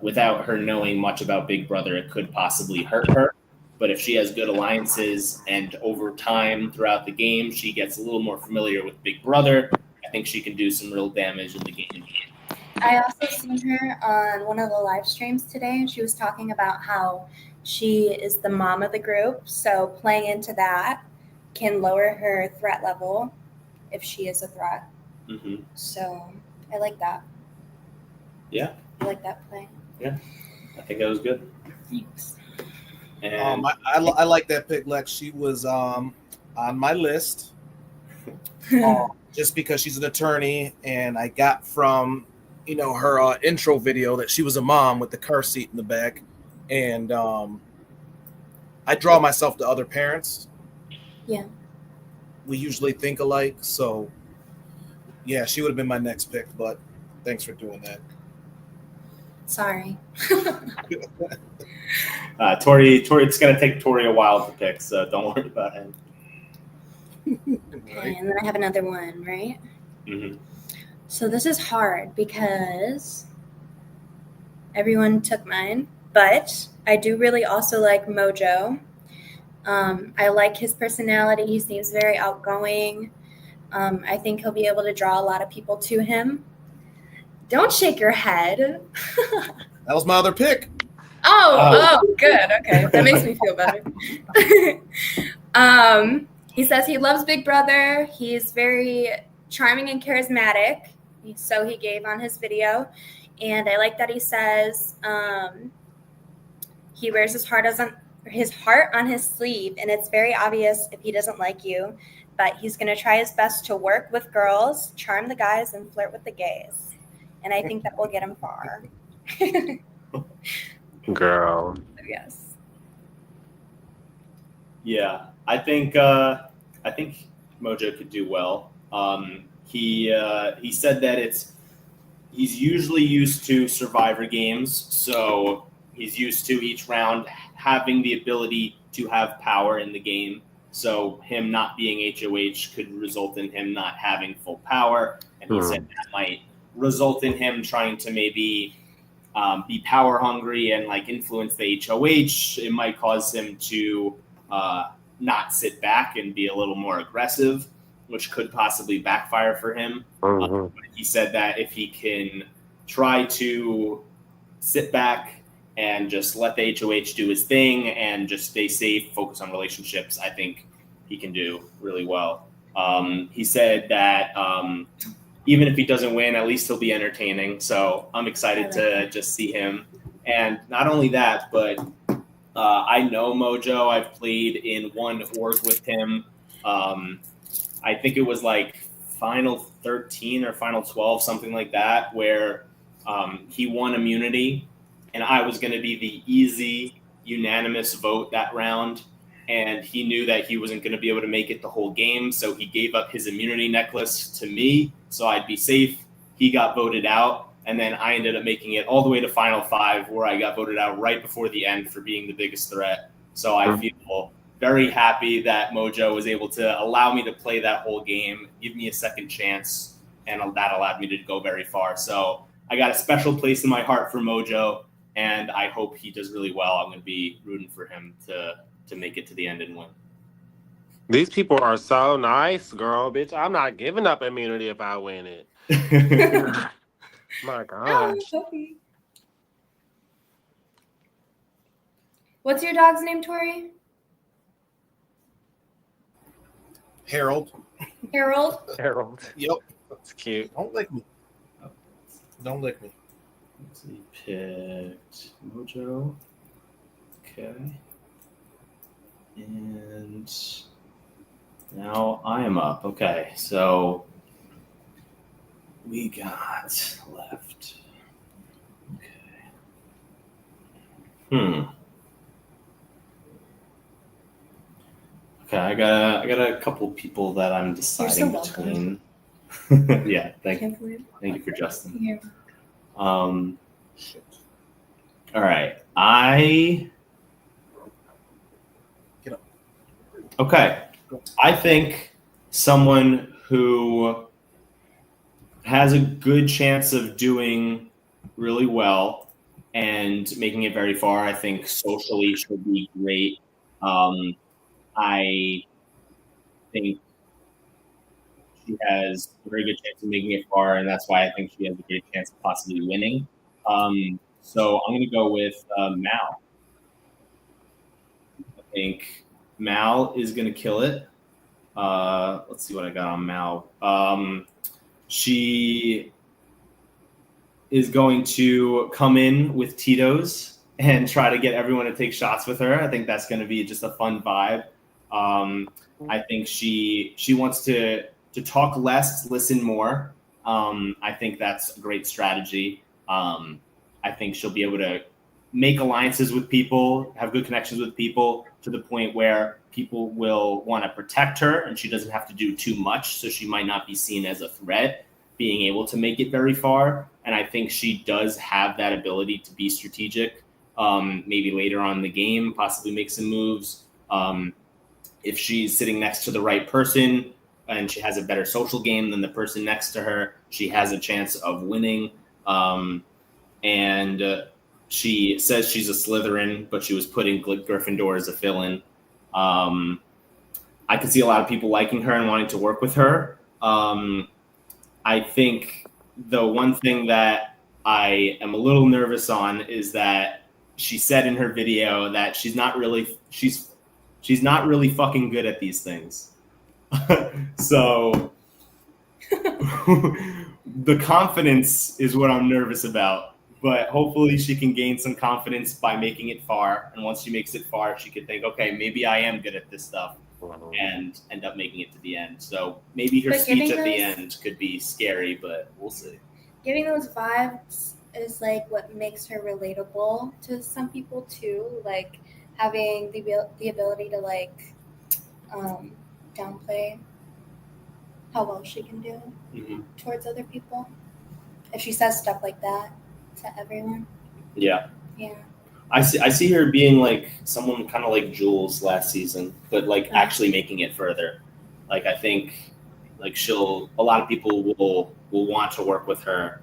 without her knowing much about Big Brother, it could possibly hurt her. But if she has good alliances and over time throughout the game, she gets a little more familiar with Big Brother, I think she can do some real damage in the game. I also seen her on one of the live streams today, and she was talking about how she is the mom of the group. So playing into that can lower her threat level if she is a threat. Mm-hmm. So I like that. Yeah. I like that play. Yeah. I think that was good. Thanks. And I like that pick, Lex. She was on my list just because she's an attorney, and I got from her intro video that she was a mom with the car seat in the back. And I draw myself to other parents. Yeah. We usually think alike. So, yeah, she would have been my next pick, but thanks for doing that. Sorry. Torre, it's going to take Torre a while to pick, so don't worry about him. Okay, and then I have another one, right? Mm-hmm. So this is hard because everyone took mine, but I do really also like Mojo. I like his personality. He seems very outgoing. I think he'll be able to draw a lot of people to him. Don't shake your head. That was my other pick. Oh, good. Okay, that makes me feel better. He says he loves Big Brother. He's very charming and charismatic. So he gave on his video. And I like that he says he wears his heart on his sleeve. And it's very obvious if he doesn't like you. But he's going to try his best to work with girls, charm the guys, and flirt with the gays. And I think that will get him far. Girl. Yes. Yeah, I think Mojo could do well. He said that he's usually used to Survivor games, so he's used to each round having the ability to have power in the game. So him not being HOH could result in him not having full power, and he said that might result in him trying to maybe be power hungry and like influence the HOH. It might cause him to not sit back and be a little more aggressive, which could possibly backfire for him. But he said that if he can try to sit back and just let the HOH do his thing and just stay safe, focus on relationships, I think he can do really well. He said that even if he doesn't win, at least he'll be entertaining. So I'm excited to just see him. And not only that, but I know Mojo. I've played in one org with him. I think it was like Final 13 or Final 12, something like that, where he won immunity. And I was going to be the easy, unanimous vote that round. And he knew that he wasn't going to be able to make it the whole game. So he gave up his immunity necklace to me so I'd be safe. He got voted out. And then I ended up making it all the way to Final 5, where I got voted out right before the end for being the biggest threat. So I feel very happy that Mojo was able to allow me to play that whole game, give me a second chance, and that allowed me to go very far. So I got a special place in my heart for Mojo, and I hope he does really well. I'm going to be rooting for him to make it to the end and win. These people are so nice, girl. Bitch, I'm not giving up immunity if I win it. My gosh. What's your dog's name, Tori? Harold. Harold? Harold. Yep. That's cute. Don't lick me. Don't lick me. Let's see, picked Mojo. Okay. And now I am up. Okay, so we got left. Okay. Okay, I got a couple people that I'm deciding between. Yeah, thank you for Justin. Yeah. All right, Okay, I think someone who has a good chance of doing really well and making it very far, I think socially should be great. I think she has a very good chance of making it far, and that's why I think she has a great chance of possibly winning. So I'm going to go with Mal. I think Mal is going to kill it. Let's see what I got on Mal. She is going to come in with Tito's and try to get everyone to take shots with her. I think that's going to be just a fun vibe. I think she wants to talk less, listen more. I think that's a great strategy. I think she'll be able to make alliances with people, have good connections with people to the point where people will want to protect her and she doesn't have to do too much. So she might not be seen as a threat, being able to make it very far. And I think she does have that ability to be strategic. Maybe later on in the game, possibly make some moves. If she's sitting next to the right person and she has a better social game than the person next to her, she has a chance of winning. She says she's a Slytherin, but she was put in Gryffindor as a fill-in. I could see a lot of people liking her and wanting to work with her. I think the one thing that I am a little nervous on is that she said in her video that she's not really fucking good at these things. So the confidence is what I'm nervous about. But hopefully she can gain some confidence by making it far. And once she makes it far, she could think, okay, maybe I am good at this stuff, and end up making it to the end. So maybe her speech at the end could be scary, but we'll see. Giving those vibes is like what makes her relatable to some people too. Like having the ability to like downplay how well she can do towards other people. If she says stuff like that to everyone. Yeah. Yeah. I see her being like someone kind of like Jules last season, but like actually making it further. Like I think like a lot of people will want to work with her.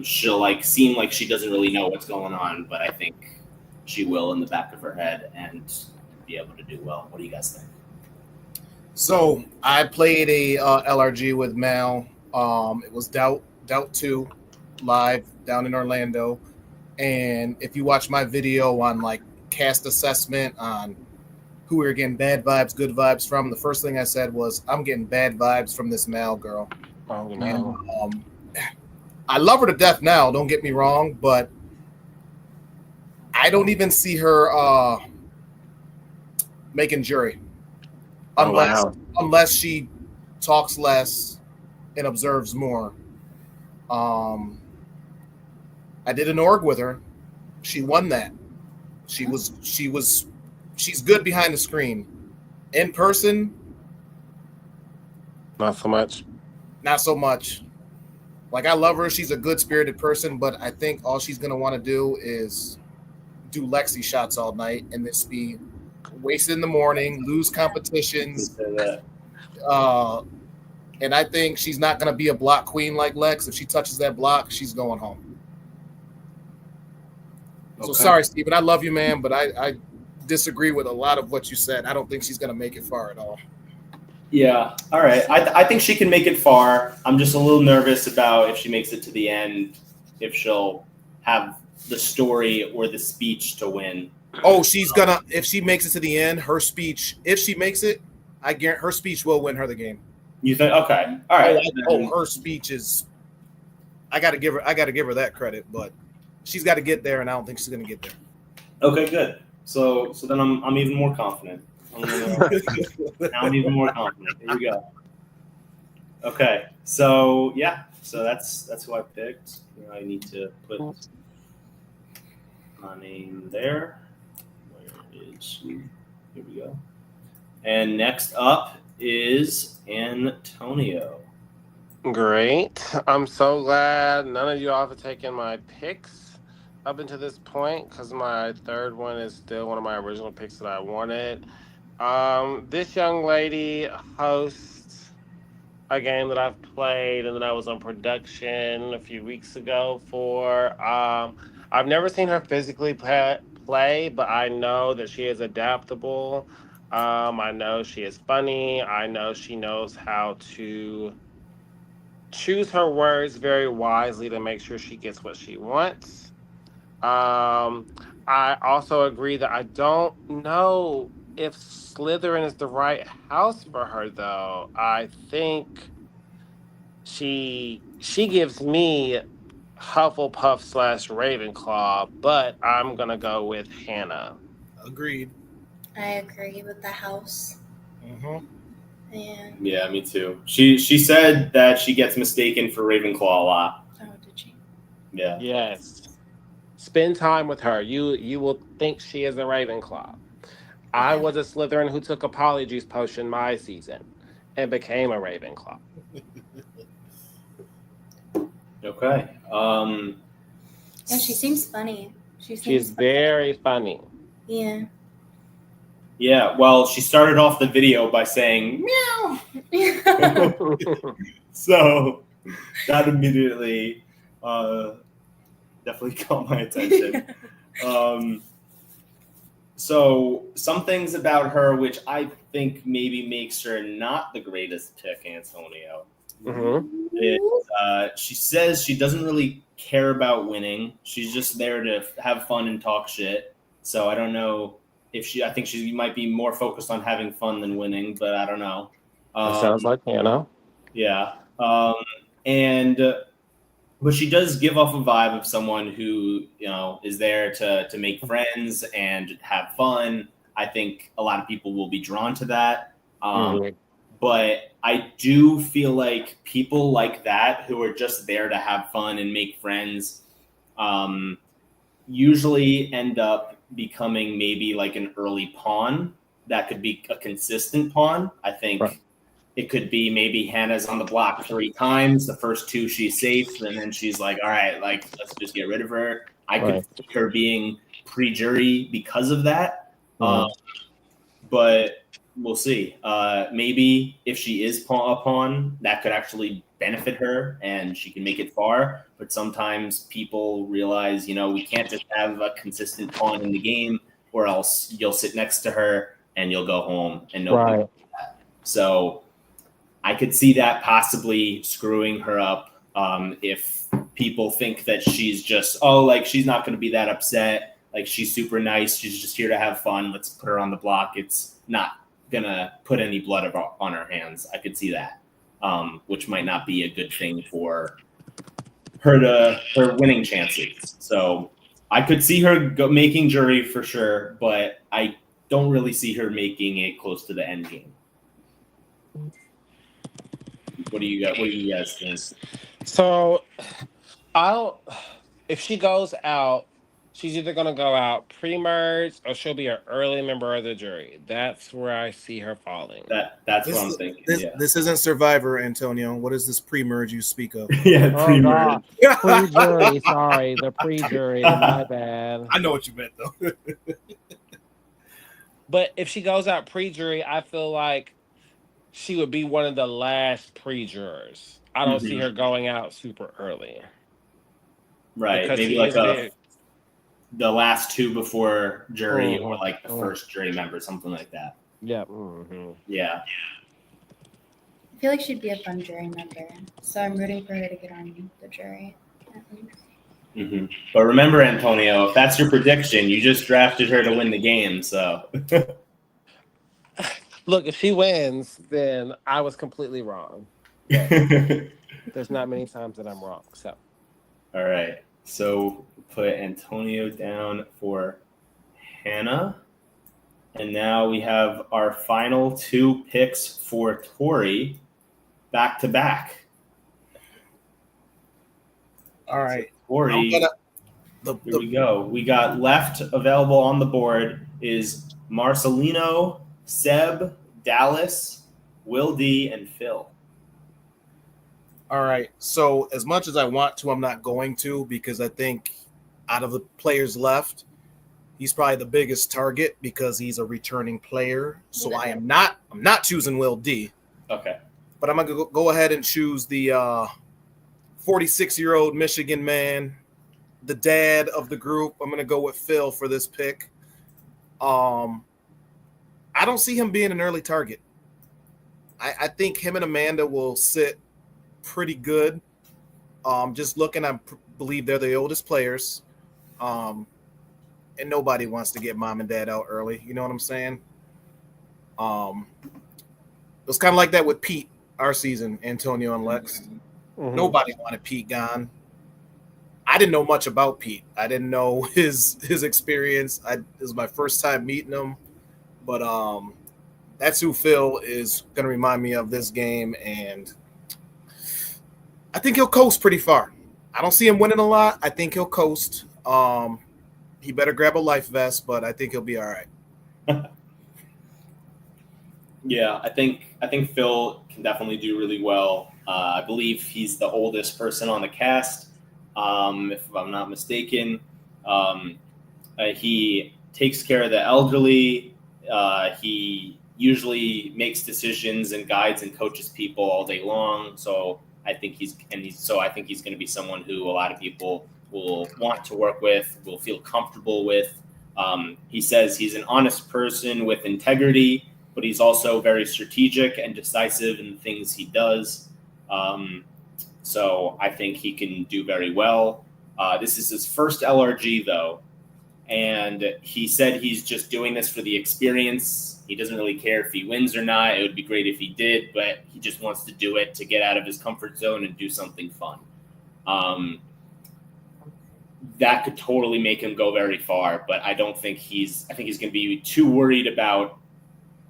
She'll like seem like she doesn't really know what's going on, but I think she will in the back of her head and be able to do well. What do you guys think? So I played a LRG with Mal. It was Doubt 2 live down in Orlando. And if you watch my video on like cast assessment on who we were getting bad vibes, good vibes from, the first thing I said was, I'm getting bad vibes from this Mal girl. Oh, no. And, I love her to death now, don't get me wrong, but I don't even see her making jury. Unless she talks less and observes more. I did an org with her. She won that. She's good behind the screen. In person, not so much. Not so much. Like I love her. She's a good spirited person, but I think all she's gonna want to do is do Lexy shots all night and just be wasted in the morning, lose competitions. And I think she's not gonna be a block queen like Lex. If she touches that block, she's going home. So sorry, Steven. I love you, man, but I disagree with a lot of what you said. I don't think she's going to make it far at all. Yeah. All right. I think she can make it far. I'm just a little nervous about if she makes it to the end, if she'll have the story or the speech to win. Oh, if she makes it to the end, her speech, if she makes it, I guarantee her speech will win her the game. You think? Okay. All right. Her speech is, I got to give her that credit, but she's got to get there, and I don't think she's going to get there. Okay, good. So then I'm even more confident. Now I'm even more confident. Here we go. Okay, so yeah, so that's who I picked. I need to put my name there. Where is she? Here we go. And next up is Antonio. Great. I'm so glad none of you all have taken my picks up until this point, because my third one is still one of my original picks that I wanted. This young lady hosts a game that I've played and that I was on production a few weeks ago for. I've never seen her physically play, but I know that she is adaptable. I know she is funny. I know she knows how to choose her words very wisely to make sure she gets what she wants. I also agree that I don't know if Slytherin is the right house for her, though. I think she gives me Hufflepuff / Ravenclaw, but I'm gonna go with Hannah. Agreed. I agree with the house. Mm-hmm. Yeah, me too. She said that she gets mistaken for Ravenclaw a lot. Oh, did she? Yeah. Yes. Spend time with her. You will think she is a Ravenclaw. I Okay. was a Slytherin who took a Polyjuice potion my season and became a Ravenclaw. Okay. Yeah, she seems funny. She's very funny. Yeah. Yeah, well, she started off the video by saying meow. So that immediately definitely caught my attention. So some things about her which I think maybe makes her not the greatest pick, Antonio. Mm-hmm. Is, she says she doesn't really care about winning. She's just there to have fun and talk shit. So I don't know if I think she might be more focused on having fun than winning, but I don't know. That sounds like Hannah. Yeah. But she does give off a vibe of someone who, is there to make friends and have fun. I think a lot of people will be drawn to that. But I do feel like people like that who are just there to have fun and make friends usually end up becoming maybe like an early pawn that could be a consistent pawn. I think it could be maybe Hannah's on the block 3 times. The first 2 she's safe, and then she's like, all right, like let's just get rid of her. I could see her being pre-jury because of that. But we'll see. Maybe if she is a pawn, that could actually benefit her and she can make it far. But sometimes people realize, we can't just have a consistent pawn in the game or else you'll sit next to her and you'll go home and nobody will do that. So I could see that possibly screwing her up if people think that she's just, she's not going to be that upset. Like she's super nice. She's just here to have fun. Let's put her on the block. It's not going to put any blood on her hands. I could see that, which might not be a good thing for her winning chances. So I could see her making jury for sure, but I don't really see her making it close to the end game. What do you guys think? So if she goes out, she's either going to go out pre-merge or she'll be an early member of the jury. That's where I see her falling. That's what I'm thinking. This isn't Survivor, Antonio. What is this pre-merge you speak of? Yeah, pre-merge. Pre-jury, sorry. The pre-jury, my bad. I know what you meant, though. But if she goes out pre-jury, I feel like she would be one of the last pre-jurors. I don't see her going out super early. Right, because maybe like the last 2 before jury or like the first jury member, something like that. Yeah. Yeah. I feel like she'd be a fun jury member, so I'm rooting for her to get on the jury. But remember, Antonio, if that's your prediction, you just drafted her to win the game, so. Look, if she wins, then I was completely wrong. There's not many times that I'm wrong, so. All right. So put Antonio down for Hannah. And now we have our final 2 picks for Torre back to back. All right. So Torre, here we go. We got left available on the board is Marcelino, Seb, Dallas, Will D, and Phil. All right. So as much as I want to, I'm not going to, because I think out of the players left, he's probably the biggest target because he's a returning player. So I'm not choosing Will D. Okay. But I'm going to go ahead and choose the 46-year-old Michigan man, the dad of the group. I'm going to go with Phil for this pick. I don't see him being an early target. I think him and Amanda will sit pretty good. Just looking, I believe they're the oldest players. And nobody wants to get mom and dad out early. You know what I'm saying? It was kind of like that with Pete, our season, Antonio and Lex. Nobody wanted Pete gone. I didn't know much about Pete. I didn't know his experience. It was my first time meeting him. But That's who Phil is going to remind me of this game, and I think he'll coast pretty far. I don't see him winning a lot. I think he'll coast. He better grab a life vest, but I think he'll be all right. Yeah, I think Phil can definitely do really well. I believe he's the oldest person on the cast, if I'm not mistaken. He takes care of the elderly. He usually makes decisions and guides and coaches people all day long. So I think he's going to be someone who a lot of people will want to work with, will feel comfortable with. He says he's an honest person with integrity, but he's also very strategic and decisive in the things he does. So I think he can do very well. This is his first LRG, though, and he said he's just doing this for the experience. He doesn't really care if he wins or not. It would be great if he did, but he just wants to do it to get out of his comfort zone and do something fun. That could totally make him go very far, but I think he's going to be too worried about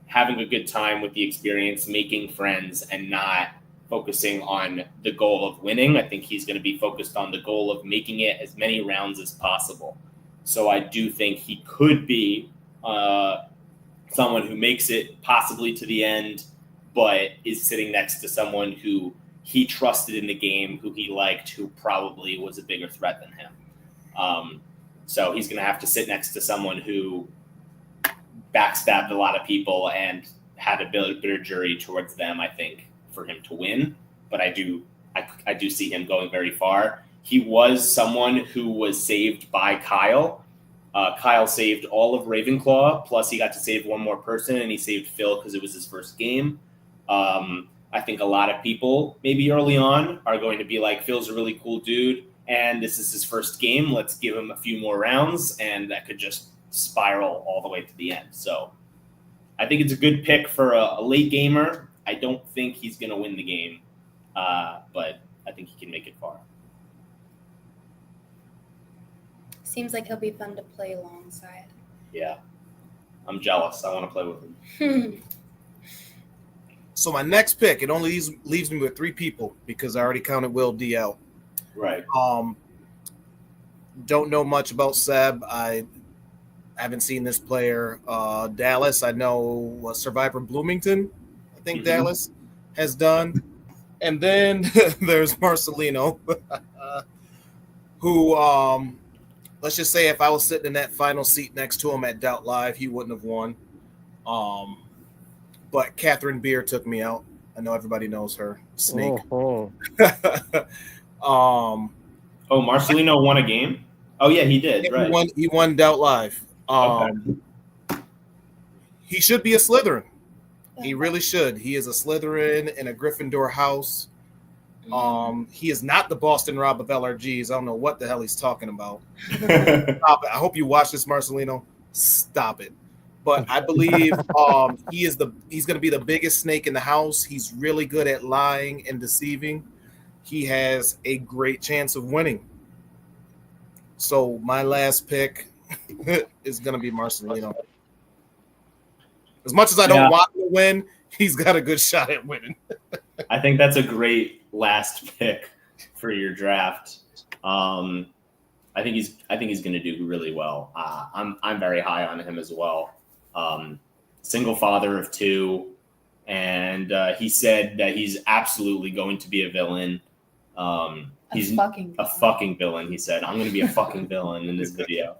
having a good time with the experience, making friends, and not focusing on the goal of winning. I think he's going to be focused on the goal of making it as many rounds as possible. So I do think he could be someone who makes it possibly to the end, but is sitting next to someone who he trusted in the game, who he liked, who probably was a bigger threat than him. So he's going to have to sit next to someone who backstabbed a lot of people and had a bitter jury towards them, I think, for him to win. But I do see him going very far. He was someone who was saved by Kyle. Kyle saved all of Ravenclaw, plus he got to save one more person, and he saved Phil because it was his first game. I think a lot of people, maybe early on, are going to be like, Phil's a really cool dude, and this is his first game. Let's give him a few more rounds, and that could just spiral all the way to the end. So I think it's a good pick for a late gamer. I don't think he's going to win the game, but I think he can make it far. Seems like he'll be fun to play alongside. Yeah. I'm jealous. I want to play with him. So my next pick, it only leaves me with 3 people because I already counted Will D out. Right. Don't know much about Seb. I haven't seen this player. Dallas, I know Survivor Bloomington, I think Dallas has done. And then there's Marcelino, who, let's just say if I was sitting in that final seat next to him at Doubt Live, he wouldn't have won. But Catherine Beer took me out. I know everybody knows her. Snake. Marcelino won a game? Oh, yeah, he did. Right. He won Doubt Live. Okay. He should be a Slytherin. He really should. He is a Slytherin in a Gryffindor house. He is not the Boston Rob of LRGs. I don't know what the hell he's talking about. Stop it. I hope you watch this, Marcelino. Stop it. But I believe he's going to be the biggest snake in the house. He's really good at lying and deceiving. He has a great chance of winning. So my last pick is going to be Marcelino. As much as I don't want him to win, he's got a good shot at winning. I think that's a great last pick for your draft. I think he's going to do really well. I'm very high on him as well. Single father of 2, and he said that he's absolutely going to be a villain. He's a fucking villain. He said, "I'm going to be a fucking villain in this video."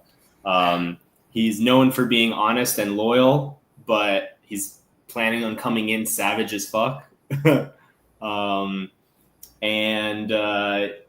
He's known for being honest and loyal, but he's planning on coming in savage as fuck. And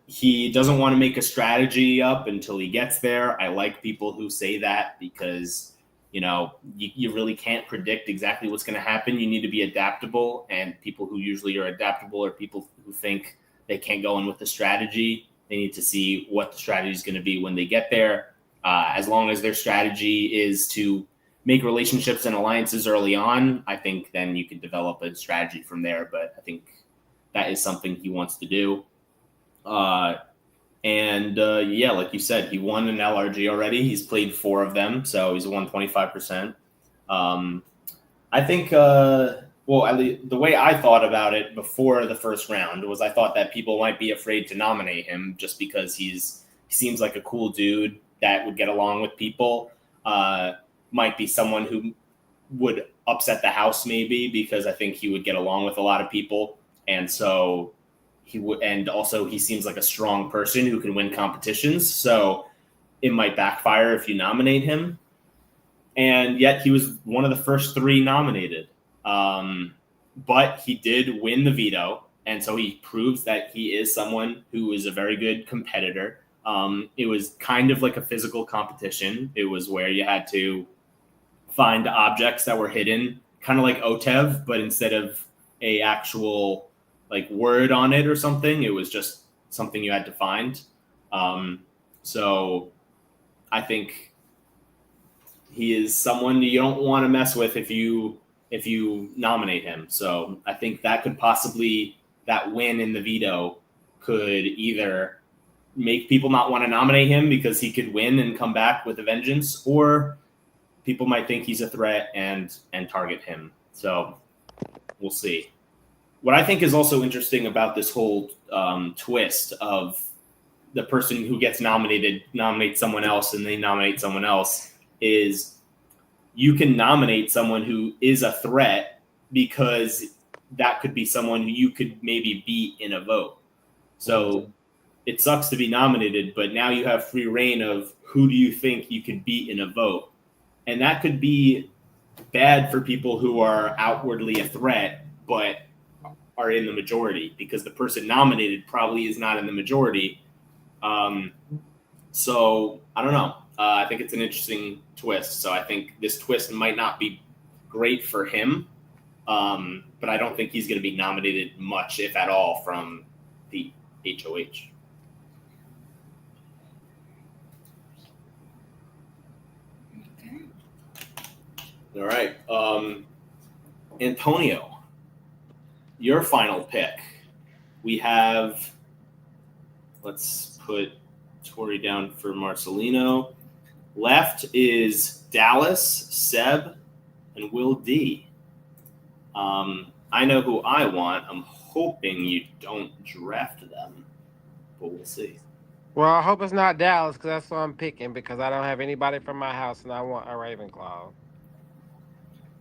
he doesn't want to make a strategy up until he gets there. I like people who say that because, you really can't predict exactly what's going to happen. You need to be adaptable, and people who usually are adaptable are people who think they can't go in with a strategy. They need to see what the strategy is going to be when they get there. As long as their strategy is to make relationships and alliances early on, I think then you can develop a strategy from there. But I think that is something he wants to do. Like you said, he won an LRG already. He's played 4 of them, so he's won 25%. I think, well, at least the way I thought about it before the first round was I thought that people might be afraid to nominate him just because he seems like a cool dude that would get along with people. Might be someone who would upset the house maybe because I think he would get along with a lot of people. And so he would, and also he seems like a strong person who can win competitions. So it might backfire if you nominate him. And yet he was one of the first 3 nominated. But he did win the veto. And so he proves that he is someone who is a very good competitor. It was kind of like a physical competition. It was where you had to find objects that were hidden, kind of like OTEV, but instead of a actual like word on it or something, it was just something you had to find. So I think he is someone you don't want to mess with if you nominate him. So I think that could possibly, that win in the veto could either make people not want to nominate him because he could win and come back with a vengeance, or people might think he's a threat and target him. So we'll see. What I think is also interesting about this whole twist of the person who gets nominated nominates someone else and they nominate someone else is you can nominate someone who is a threat because that could be someone who you could maybe beat in a vote. So it sucks to be nominated, but now you have free reign of who do you think you can beat in a vote. And that could be bad for people who are outwardly a threat, but are in the majority because the person nominated probably is not in the majority. So I don't know. I think it's an interesting twist. So I think this twist might not be great for him, but I don't think he's going to be nominated much, if at all, from the HOH. Okay. All right. Antonio, your final pick. We have, let's put Torre down for Marcelino. Left is Dallas, Seb, and Will D. I know who I want. I'm hoping you don't draft them, but we'll see. Well, I hope it's not Dallas because that's what I'm picking because I don't have anybody from my house and I want a Ravenclaw.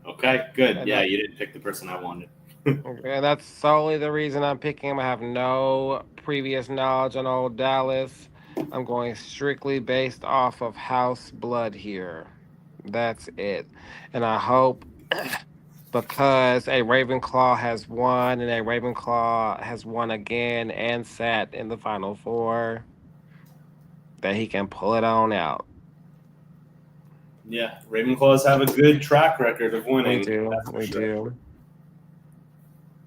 Okay, good. And yeah, you didn't pick the person I wanted. And that's solely the reason I'm picking him. I have no previous knowledge on old Dallas. I'm going strictly based off of house blood here. That's it. And I hope because a Ravenclaw has won and a Ravenclaw has won again and sat in the Final Four, that he can pull it on out. Yeah, Ravenclaws have a good track record of winning. We do.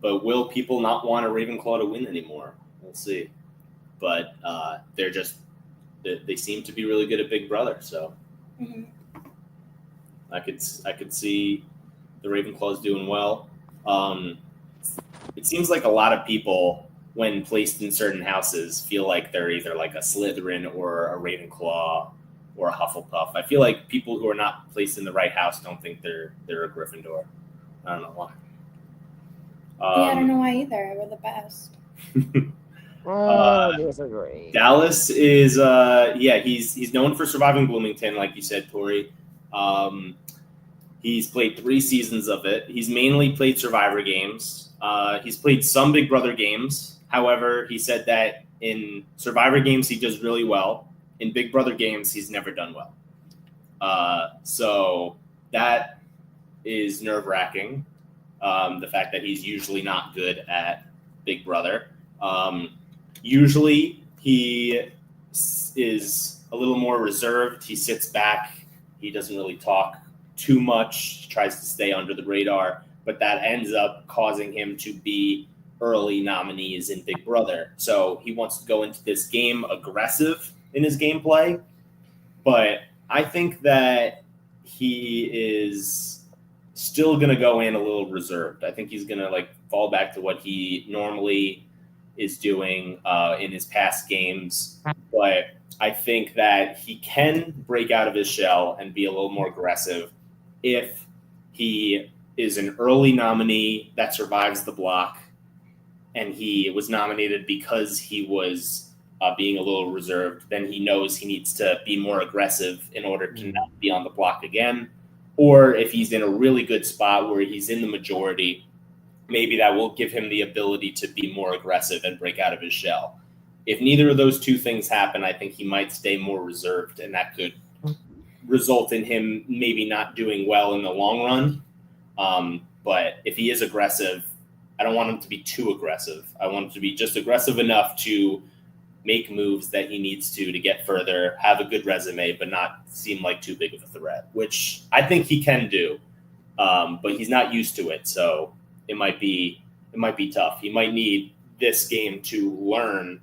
But will people not want a Ravenclaw to win anymore? We'll see. But they seem to be really good at Big Brother, so I could see the Ravenclaws doing well. It seems like a lot of people, when placed in certain houses, feel like they're either like a Slytherin or a Ravenclaw or a Hufflepuff. I feel like people who are not placed in the right house don't think they're a Gryffindor. I don't know why. I don't know why either. We're the best. Disagree. Dallas is he's known for surviving Bloomington, like you said, Tori. He's played 3 seasons of it. He's mainly played Survivor games. He's played some Big Brother games. However, he said that in Survivor games he does really well. In Big Brother games, he's never done well. So that is nerve-wracking. The fact that he's usually not good at Big Brother. Usually he is a little more reserved. He sits back. He doesn't really talk too much. He tries to stay under the radar, but that ends up causing him to be early nominees in Big Brother. So he wants to go into this game aggressive in his gameplay, but I think that he is still going to go in a little reserved. I think he's going to fall back to what he normally is doing in his past games. But I think that he can break out of his shell and be a little more aggressive if he is an early nominee that survives the block, and he was nominated because he was being a little reserved, then he knows he needs to be more aggressive in order to not be on the block again. Or if he's in a really good spot where he's in the majority, maybe that will give him the ability to be more aggressive and break out of his shell. If neither of those two things happen, I think he might stay more reserved, and that could result in him maybe not doing well in the long run. But if he is aggressive, I don't want him to be too aggressive. I want him to be just aggressive enough to make moves that he needs to get further, have a good resume, but not seem like too big of a threat, which I think he can do. But he's not used to it, so it might be tough. He might need this game to learn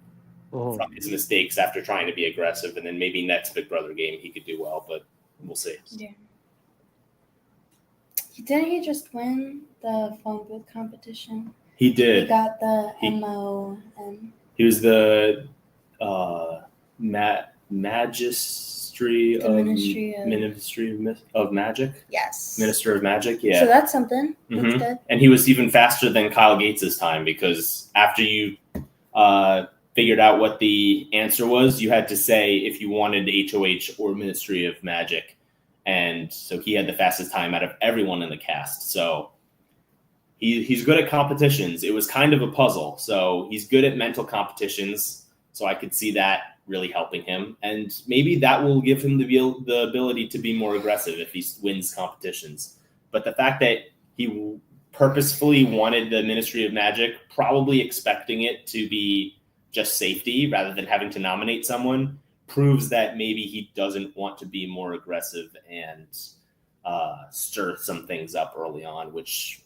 from his mistakes after trying to be aggressive, and then maybe next Big Brother game he could do well, but we'll see. Yeah. Didn't he just win the phone booth competition? He did. He got the MON. He was the Ministry of Magic. Yes. Minister of Magic, yeah. So that's something. That's Mhm. good. And he was even faster than Kyle Gates' time, because after you figured out what the answer was, you had to say if you wanted HOH or Ministry of Magic. And so he had the fastest time out of everyone in the cast. So he's good at competitions. It was kind of a puzzle. So he's good at mental competitions. So I could see that really helping him. And maybe that will give him the ability to be more aggressive if he wins competitions. But the fact that he purposefully wanted the Ministry of Magic, probably expecting it to be just safety rather than having to nominate someone, proves that maybe he doesn't want to be more aggressive and stir some things up early on, which,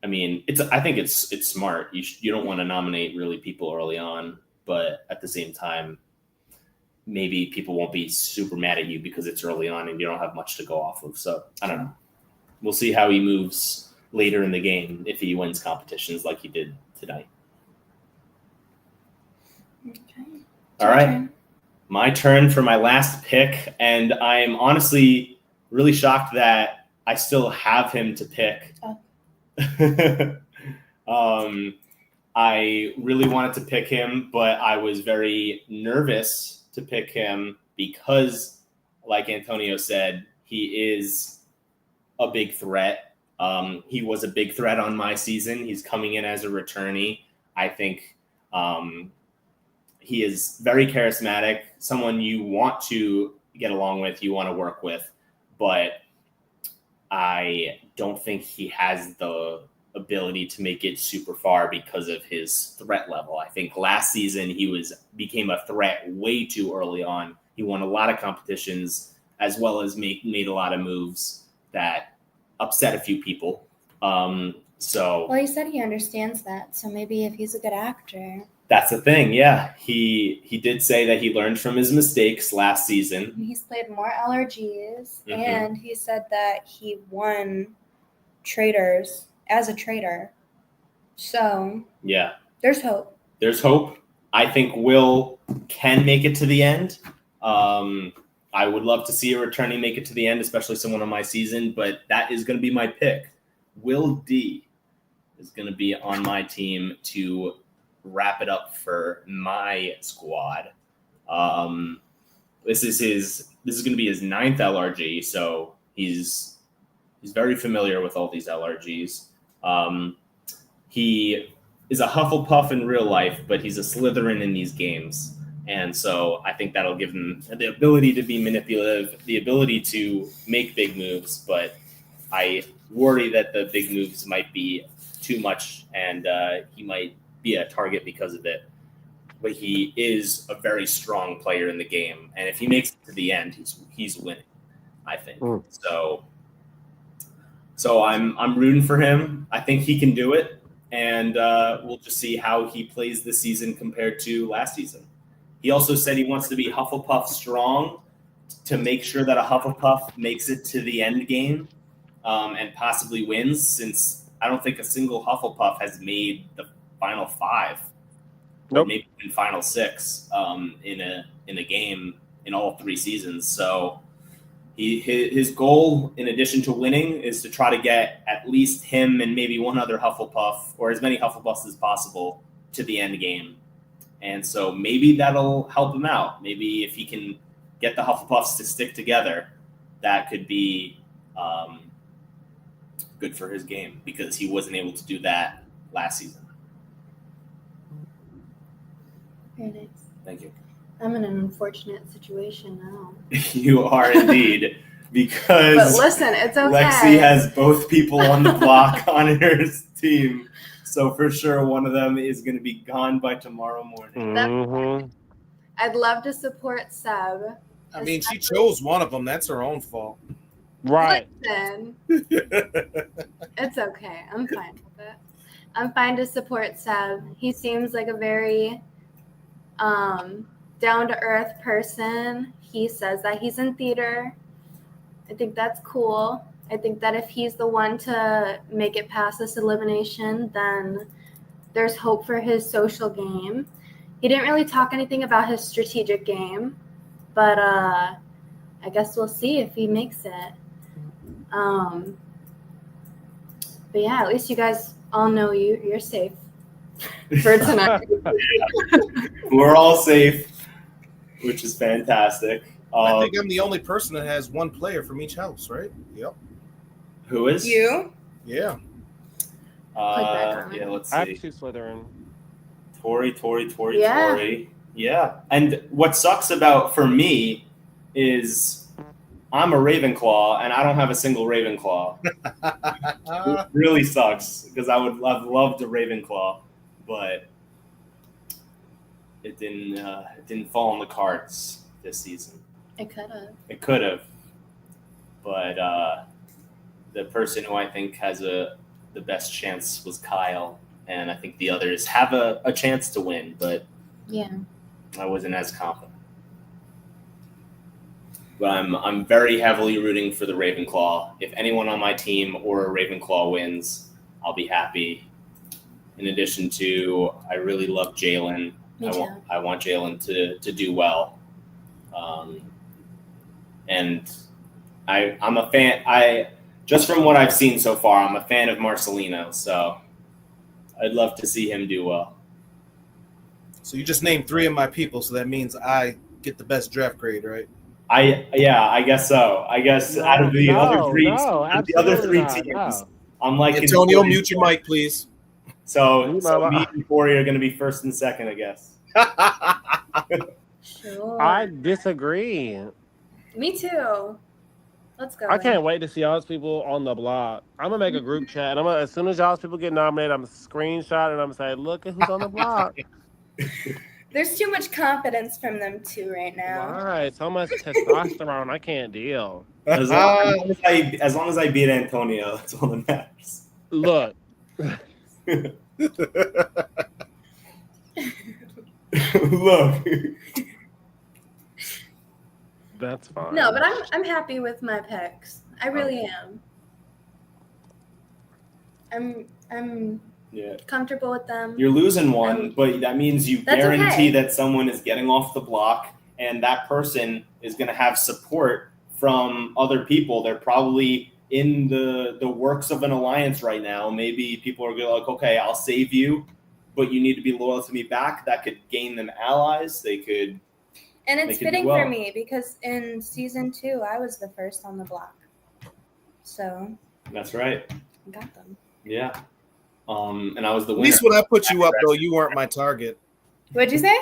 I mean, I think it's smart. You don't want to nominate really people early on, but at the same time, maybe people won't be super mad at you because it's early on and you don't have much to go off of. So I don't know. We'll see how he moves later in the game if he wins competitions like he did tonight. Okay. All right. My turn for my last pick, and I'm honestly really shocked that I still have him to pick. I really wanted to pick him, but I was very nervous to pick him because, like Antonio said, he is a big threat. He was a big threat on my season. He's coming in as a returnee. I think he is very charismatic, someone you want to get along with, you want to work with, but I don't think he has the ability to make it super far because of his threat level. I think last season he became a threat way too early on. He won a lot of competitions, as well as made a lot of moves that upset a few people. Well, he said he understands that, so maybe if he's a good actor. That's the thing, yeah. He did say that he learned from his mistakes last season. He's played more LRGs, and he said that he won traders as a trader. So yeah, there's hope. There's hope. I think Will can make it to the end. I would love to see a returnee make it to the end, especially someone on my season, but that is going to be my pick. Will D is going to be on my team to wrap it up for my squad. This is going to be his 9th LRG, so he's very familiar with all these LRGs. He is a Hufflepuff in real life, but he's a Slytherin in these games. And so I think that'll give him the ability to be manipulative, the ability to make big moves, but I worry that the big moves might be too much and he might be a target because of it. But he is a very strong player in the game, and if he makes it to the end, he's winning, I think. So I'm rooting for him. I think he can do it, and we'll just see how he plays this season compared to last season. He also said he wants to be Hufflepuff strong to make sure that a Hufflepuff makes it to the end game and possibly wins, since I don't think a single Hufflepuff has made the final 5. Nope. Or maybe in final 6 in a game in all 3 seasons. So his goal, in addition to winning, is to try to get at least him and maybe one other Hufflepuff, or as many Hufflepuffs as possible, to the end game. And so maybe that'll help him out. Maybe if he can get the Hufflepuffs to stick together, that could be good for his game, because he wasn't able to do that last season. Very nice. Thank you. I'm in an unfortunate situation now. You are indeed, But because listen, it's okay. Lexy has both people on the block on her team. So for sure, one of them is going to be gone by tomorrow morning. Mm-hmm. I'd love to support Seb. I mean, she chose one of them. That's her own fault. Right. Listen, it's okay. I'm fine with it. I'm fine to support Seb. He seems like a very down-to-earth person. He says that he's in theater. I think that's cool. I think that if he's the one to make it past this elimination, then there's hope for his social game. He didn't really talk anything about his strategic game, but I guess we'll see if he makes it. But yeah, at least you guys all know you're safe for tonight. We're all safe, which is fantastic. I think I'm the only person that has one player from each house, right? Yep. Who is? You? Yeah. Yeah, let's I have see. 2 Slytherin. Torre. Yeah. Yeah. And what sucks about, for me, is I'm a Ravenclaw, and I don't have a single Ravenclaw. It really sucks, because I've loved a Ravenclaw, but it didn't fall on the cards this season. It could have. It could have, but the person who I think has the best chance was Kyle, and I think the others have a chance to win, but Yeah. I wasn't as confident. But I'm very heavily rooting for the Ravenclaw. If anyone on my team or a Ravenclaw wins, I'll be happy. In addition to, I really love Jalen. Me too. I want Jalen to do well. And I'm a fan. Just from what I've seen so far, I'm a fan of Marcelino. So I'd love to see him do well. So you just named 3 of my people, so that means I get the best draft grade, right? I guess so. I guess out of the other three teams, no. I'm like Antonio, mute your mic, please. So me and Corey are going to be first and second, I guess. Sure. I disagree. Me too. Let's go. I can't wait to see y'all's people on the block. I'm gonna make a group chat, and as soon as y'all's people get nominated, I'm gonna screenshot and I'm gonna say, "Look at who's on the block." There's too much confidence from them too right now. All right, so much testosterone, I can't deal. As long as I beat Antonio, that's all that matters. Look, Look. that's fine. No, but I'm happy with my picks. I really am. I'm Yeah. comfortable with them. You're losing one, but that means you That's guarantee okay. that someone is getting off the block, and that person is going to have support from other people. They're probably in the works of an alliance right now. Maybe people are going to like, okay, I'll save you, but you need to be loyal to me back. That could gain them allies. They could. And it's They can do fitting well. for me because in season 2, I was the first on the block. So That's right. I got them. Yeah. And I was the At winner. least when I put you up, though, you weren't my target. What'd you say?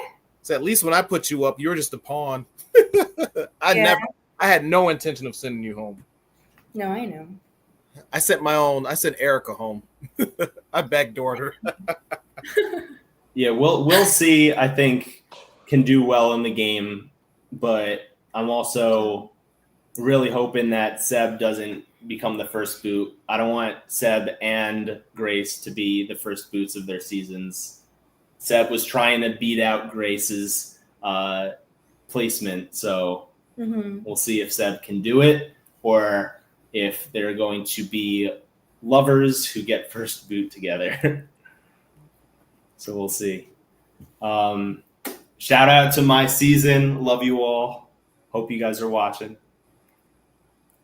So at least when I put you up, you were just a pawn. Yeah. I had no intention of sending you home. No, I know. I sent Erica home. I backdoored her. Yeah, we'll see. I think can do well in the game, but I'm also really hoping that Seb doesn't become the first boot. I don't want Seb and Grace to be the first boots of their seasons. Seb was trying to beat out Grace's placement, so we'll see if Seb can do it or if they're going to be lovers who get first boot together. So we'll see. Shout out to my season. Love you all. Hope you guys are watching.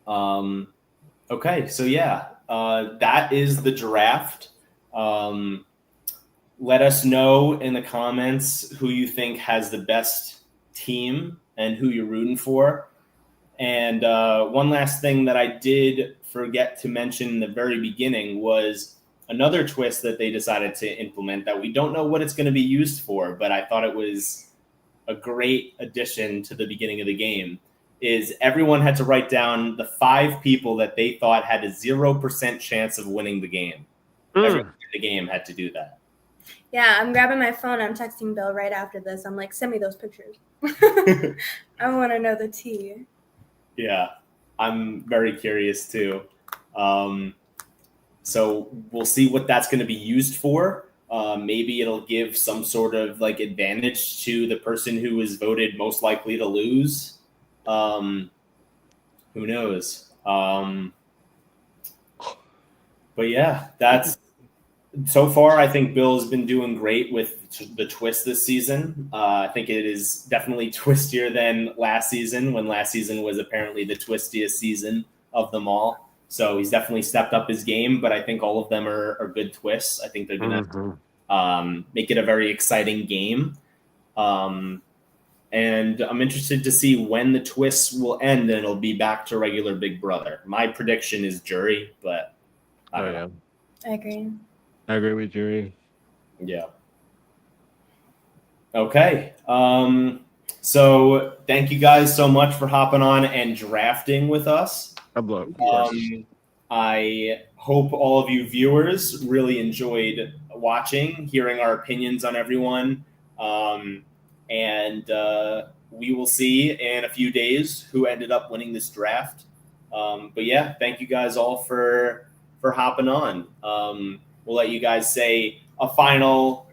Okay, so yeah, that is the draft. Let us know in the comments who you think has the best team and who you're rooting for. And one last thing that I did forget to mention in the very beginning was another twist that they decided to implement that we don't know what it's going to be used for, but I thought it was a great addition to the beginning of the game, is everyone had to write down the 5 people that they thought had a 0% chance of winning the game. Everyone in the game had to do that. Yeah, I'm grabbing my phone. I'm texting Bill right after this. I'm like, send me those pictures. I want to know the tea. Yeah, I'm very curious too. So we'll see what that's going to be used for. Maybe it'll give some sort of like advantage to the person who was voted most likely to lose. Who knows? But yeah, that's so far. I think Bill's been doing great with the twist this season. I think it is definitely twistier than last season, when last season was apparently the twistiest season of them all. So he's definitely stepped up his game, but I think all of them are good twists. I think they're going to make it a very exciting game. And I'm interested to see when the twists will end and it'll be back to regular Big Brother. My prediction is jury, but I don't know. I agree. I agree with jury. Yeah. Okay. So thank you guys so much for hopping on and drafting with us. I hope all of you viewers really enjoyed watching, hearing our opinions on everyone. And we will see in a few days who ended up winning this draft. But yeah, thank you guys all for hopping on. We'll let you guys say a final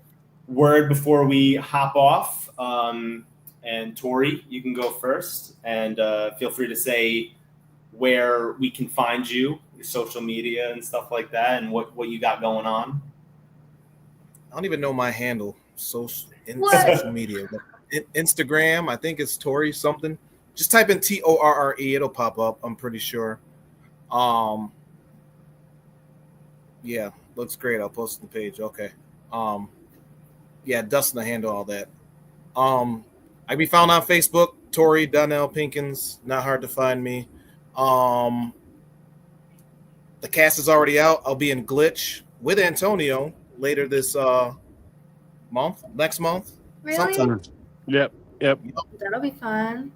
word before we hop off. And Tori, you can go first, and feel free to say where we can find you, your social media and stuff like that, and what you got going on. I don't even know my handle. Social media. Instagram, I think it's Torre something. Just type in Torre, it'll pop up, I'm pretty sure. Yeah, looks great. I'll post the page. Okay. Yeah, Dustin to handle all that. I can be found on Facebook, Torre Donnell Pinkins. Not hard to find me. The cast is already out. I'll be in Glitch with Antonio later this next month. Really? Sometime. Yep. That'll be fun.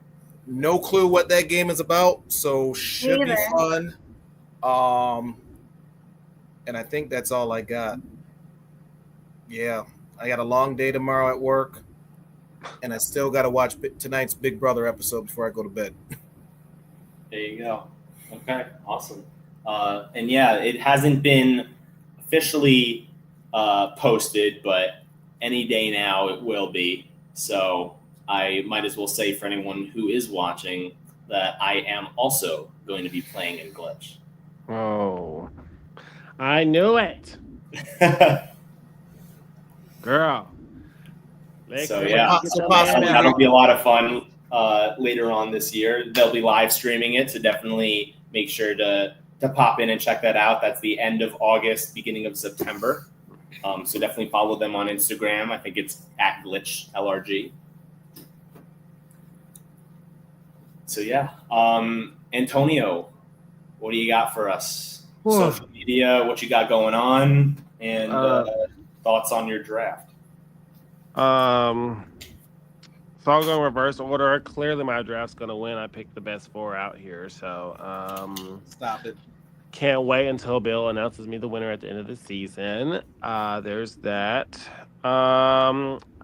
No clue what that game is about, so should be fun. And I think that's all I got. Yeah, I got a long day tomorrow at work, and I still got to watch tonight's Big Brother episode before I go to bed. There you go. Okay, awesome. And yeah, it hasn't been officially posted, but any day now it will be. So I might as well say for anyone who is watching that I am also going to be playing in Glitch. Oh, I knew it. Girl. So yeah, that'll be a lot of fun later on this year. They'll be live streaming it, so definitely make sure to pop in and check that out. That's the end of August, beginning of September. So definitely follow them on Instagram. I think it's at Glitch LRG. So yeah, Antonio, what do you got for us? Social media, what you got going on, and thoughts on your draft. So I'll go in reverse order. Clearly my draft's gonna win. I picked the best 4 out here, so Stop it. Can't wait until Bill announces me the winner at the end of the season. There's that.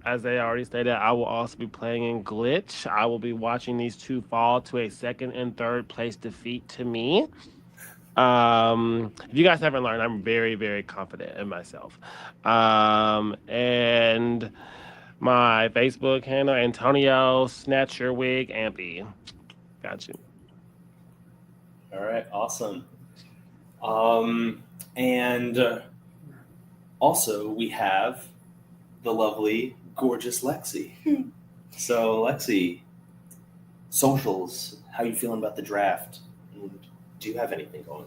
As I already stated, I will also be playing in Glitch. I will be watching these 2 fall to a 2nd and 3rd place defeat to me. If you guys haven't learned, I'm very, very confident in myself. And my Facebook handle, Antonio Snatch Your Wig Ampy. Got you. All right, awesome. And also we have the lovely, gorgeous Lexy. So Lexy, socials, how you feeling about the draft? do you have anything going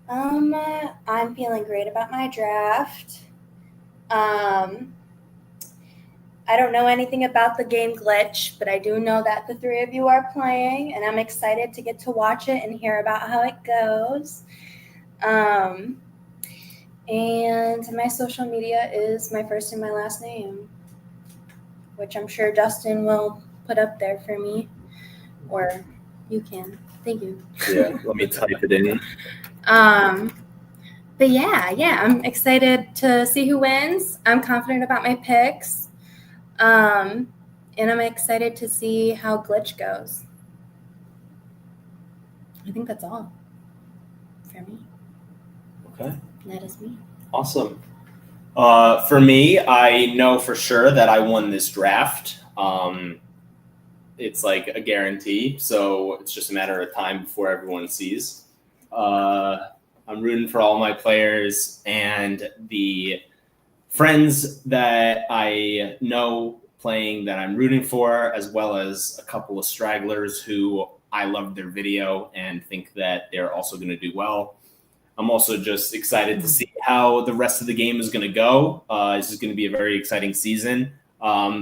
on? I'm feeling great about my draft. I don't know anything about the game Glitch, but I do know that the three of you are playing, and I'm excited to get to watch it and hear about how it goes. And my social media is my first and my last name, which I'm sure Justin will put up there for me, or you can. Thank you. Yeah, let me type it in. But yeah, I'm excited to see who wins. I'm confident about my picks. And I'm excited to see how Glitch goes. I think that's all for me. Okay. That is me. Awesome. For me, I know for sure that I won this draft. It's like a guarantee, so it's just a matter of time before everyone sees. I'm rooting for all my players, and the friends that I know playing that I'm rooting for, as well as a couple of stragglers who I loved their video and think that they're also going to do well. I'm also just excited to see how the rest of the game is going to go. This is going to be a very exciting season.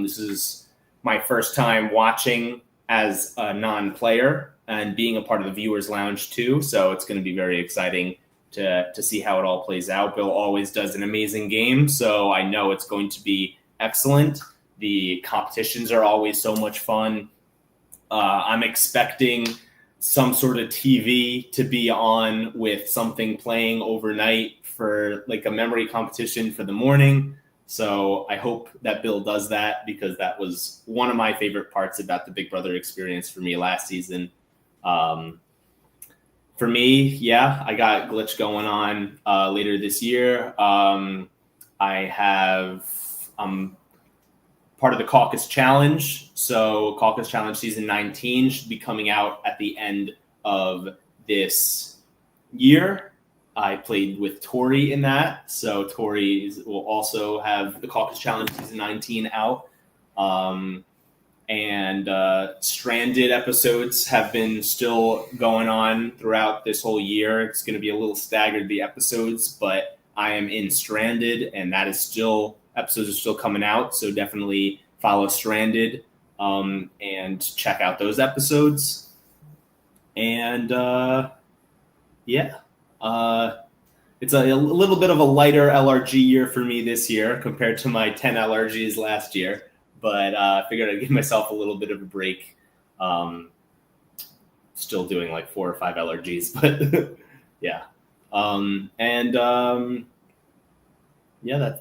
This is my first time watching as a non-player and being a part of the Viewers Lounge too. So it's going to be very exciting to see how it all plays out. Bill always does an amazing game, so I know it's going to be excellent. The competitions are always so much fun. I'm expecting some sort of TV to be on with something playing overnight for like a memory competition for the morning. So I hope that Bill does that, because that was one of my favorite parts about the Big Brother experience for me last season. For me, yeah, I got Glitch going on later this year. I'm part of the Caucus Challenge. So Caucus Challenge Season 19 should be coming out at the end of this year. I played with Torre in that. So Torre will also have the Caucus Challenge Season 19 out. And Stranded episodes have been still going on throughout this whole year. It's going to be a little staggered, the episodes, but I am in Stranded, and that is still, episodes are still coming out. So definitely follow Stranded and check out those episodes. And it's a little bit of a lighter LRG year for me this year compared to my 10 LRGs last year. But I figured I'd give myself a little bit of a break. Still doing like 4 or 5 LRGs, but yeah.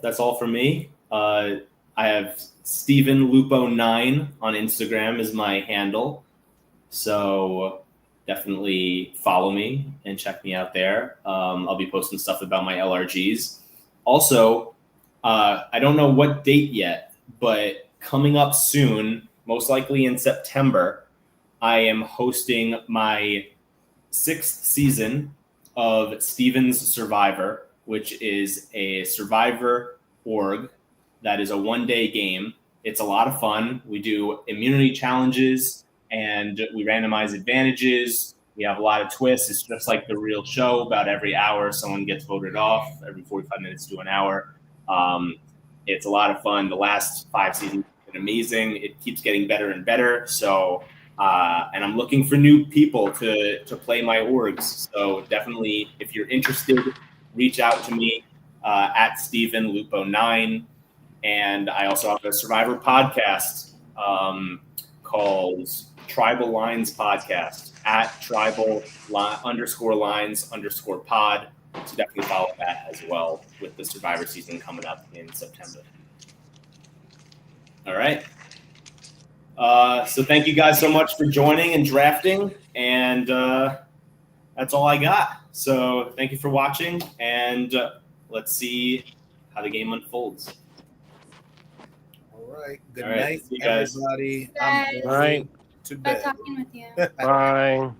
That's all from me. I have Steven Lupo9 on Instagram is my handle. So definitely follow me and check me out there. I'll be posting stuff about my LRGs. Also, I don't know what date yet, but coming up soon, most likely in September, I am hosting my 6th season of Steven's Survivor, which is a Survivor org that is a one-day game. It's a lot of fun. We do immunity challenges and we randomize advantages. We have a lot of twists. It's just like the real show. About every hour, someone gets voted off, every 45 minutes to an hour. It's a lot of fun. The last 5 seasons have been amazing. It keeps getting better and better. So, and I'm looking for new people to play my orgs. So definitely, if you're interested, reach out to me at Steven Lupo9. And I also have a Survivor podcast called Tribal Lines Podcast at tribal_lines_pod. So definitely follow that as well with the Survivor season coming up in September. All right. So thank you guys so much for joining and drafting. And that's all I got. So thank you for watching. And let's see how the game unfolds. All right. Good All right. night, See you guys. everybody. Guys. I'm All right. to Bye bed. talking with you. Bye.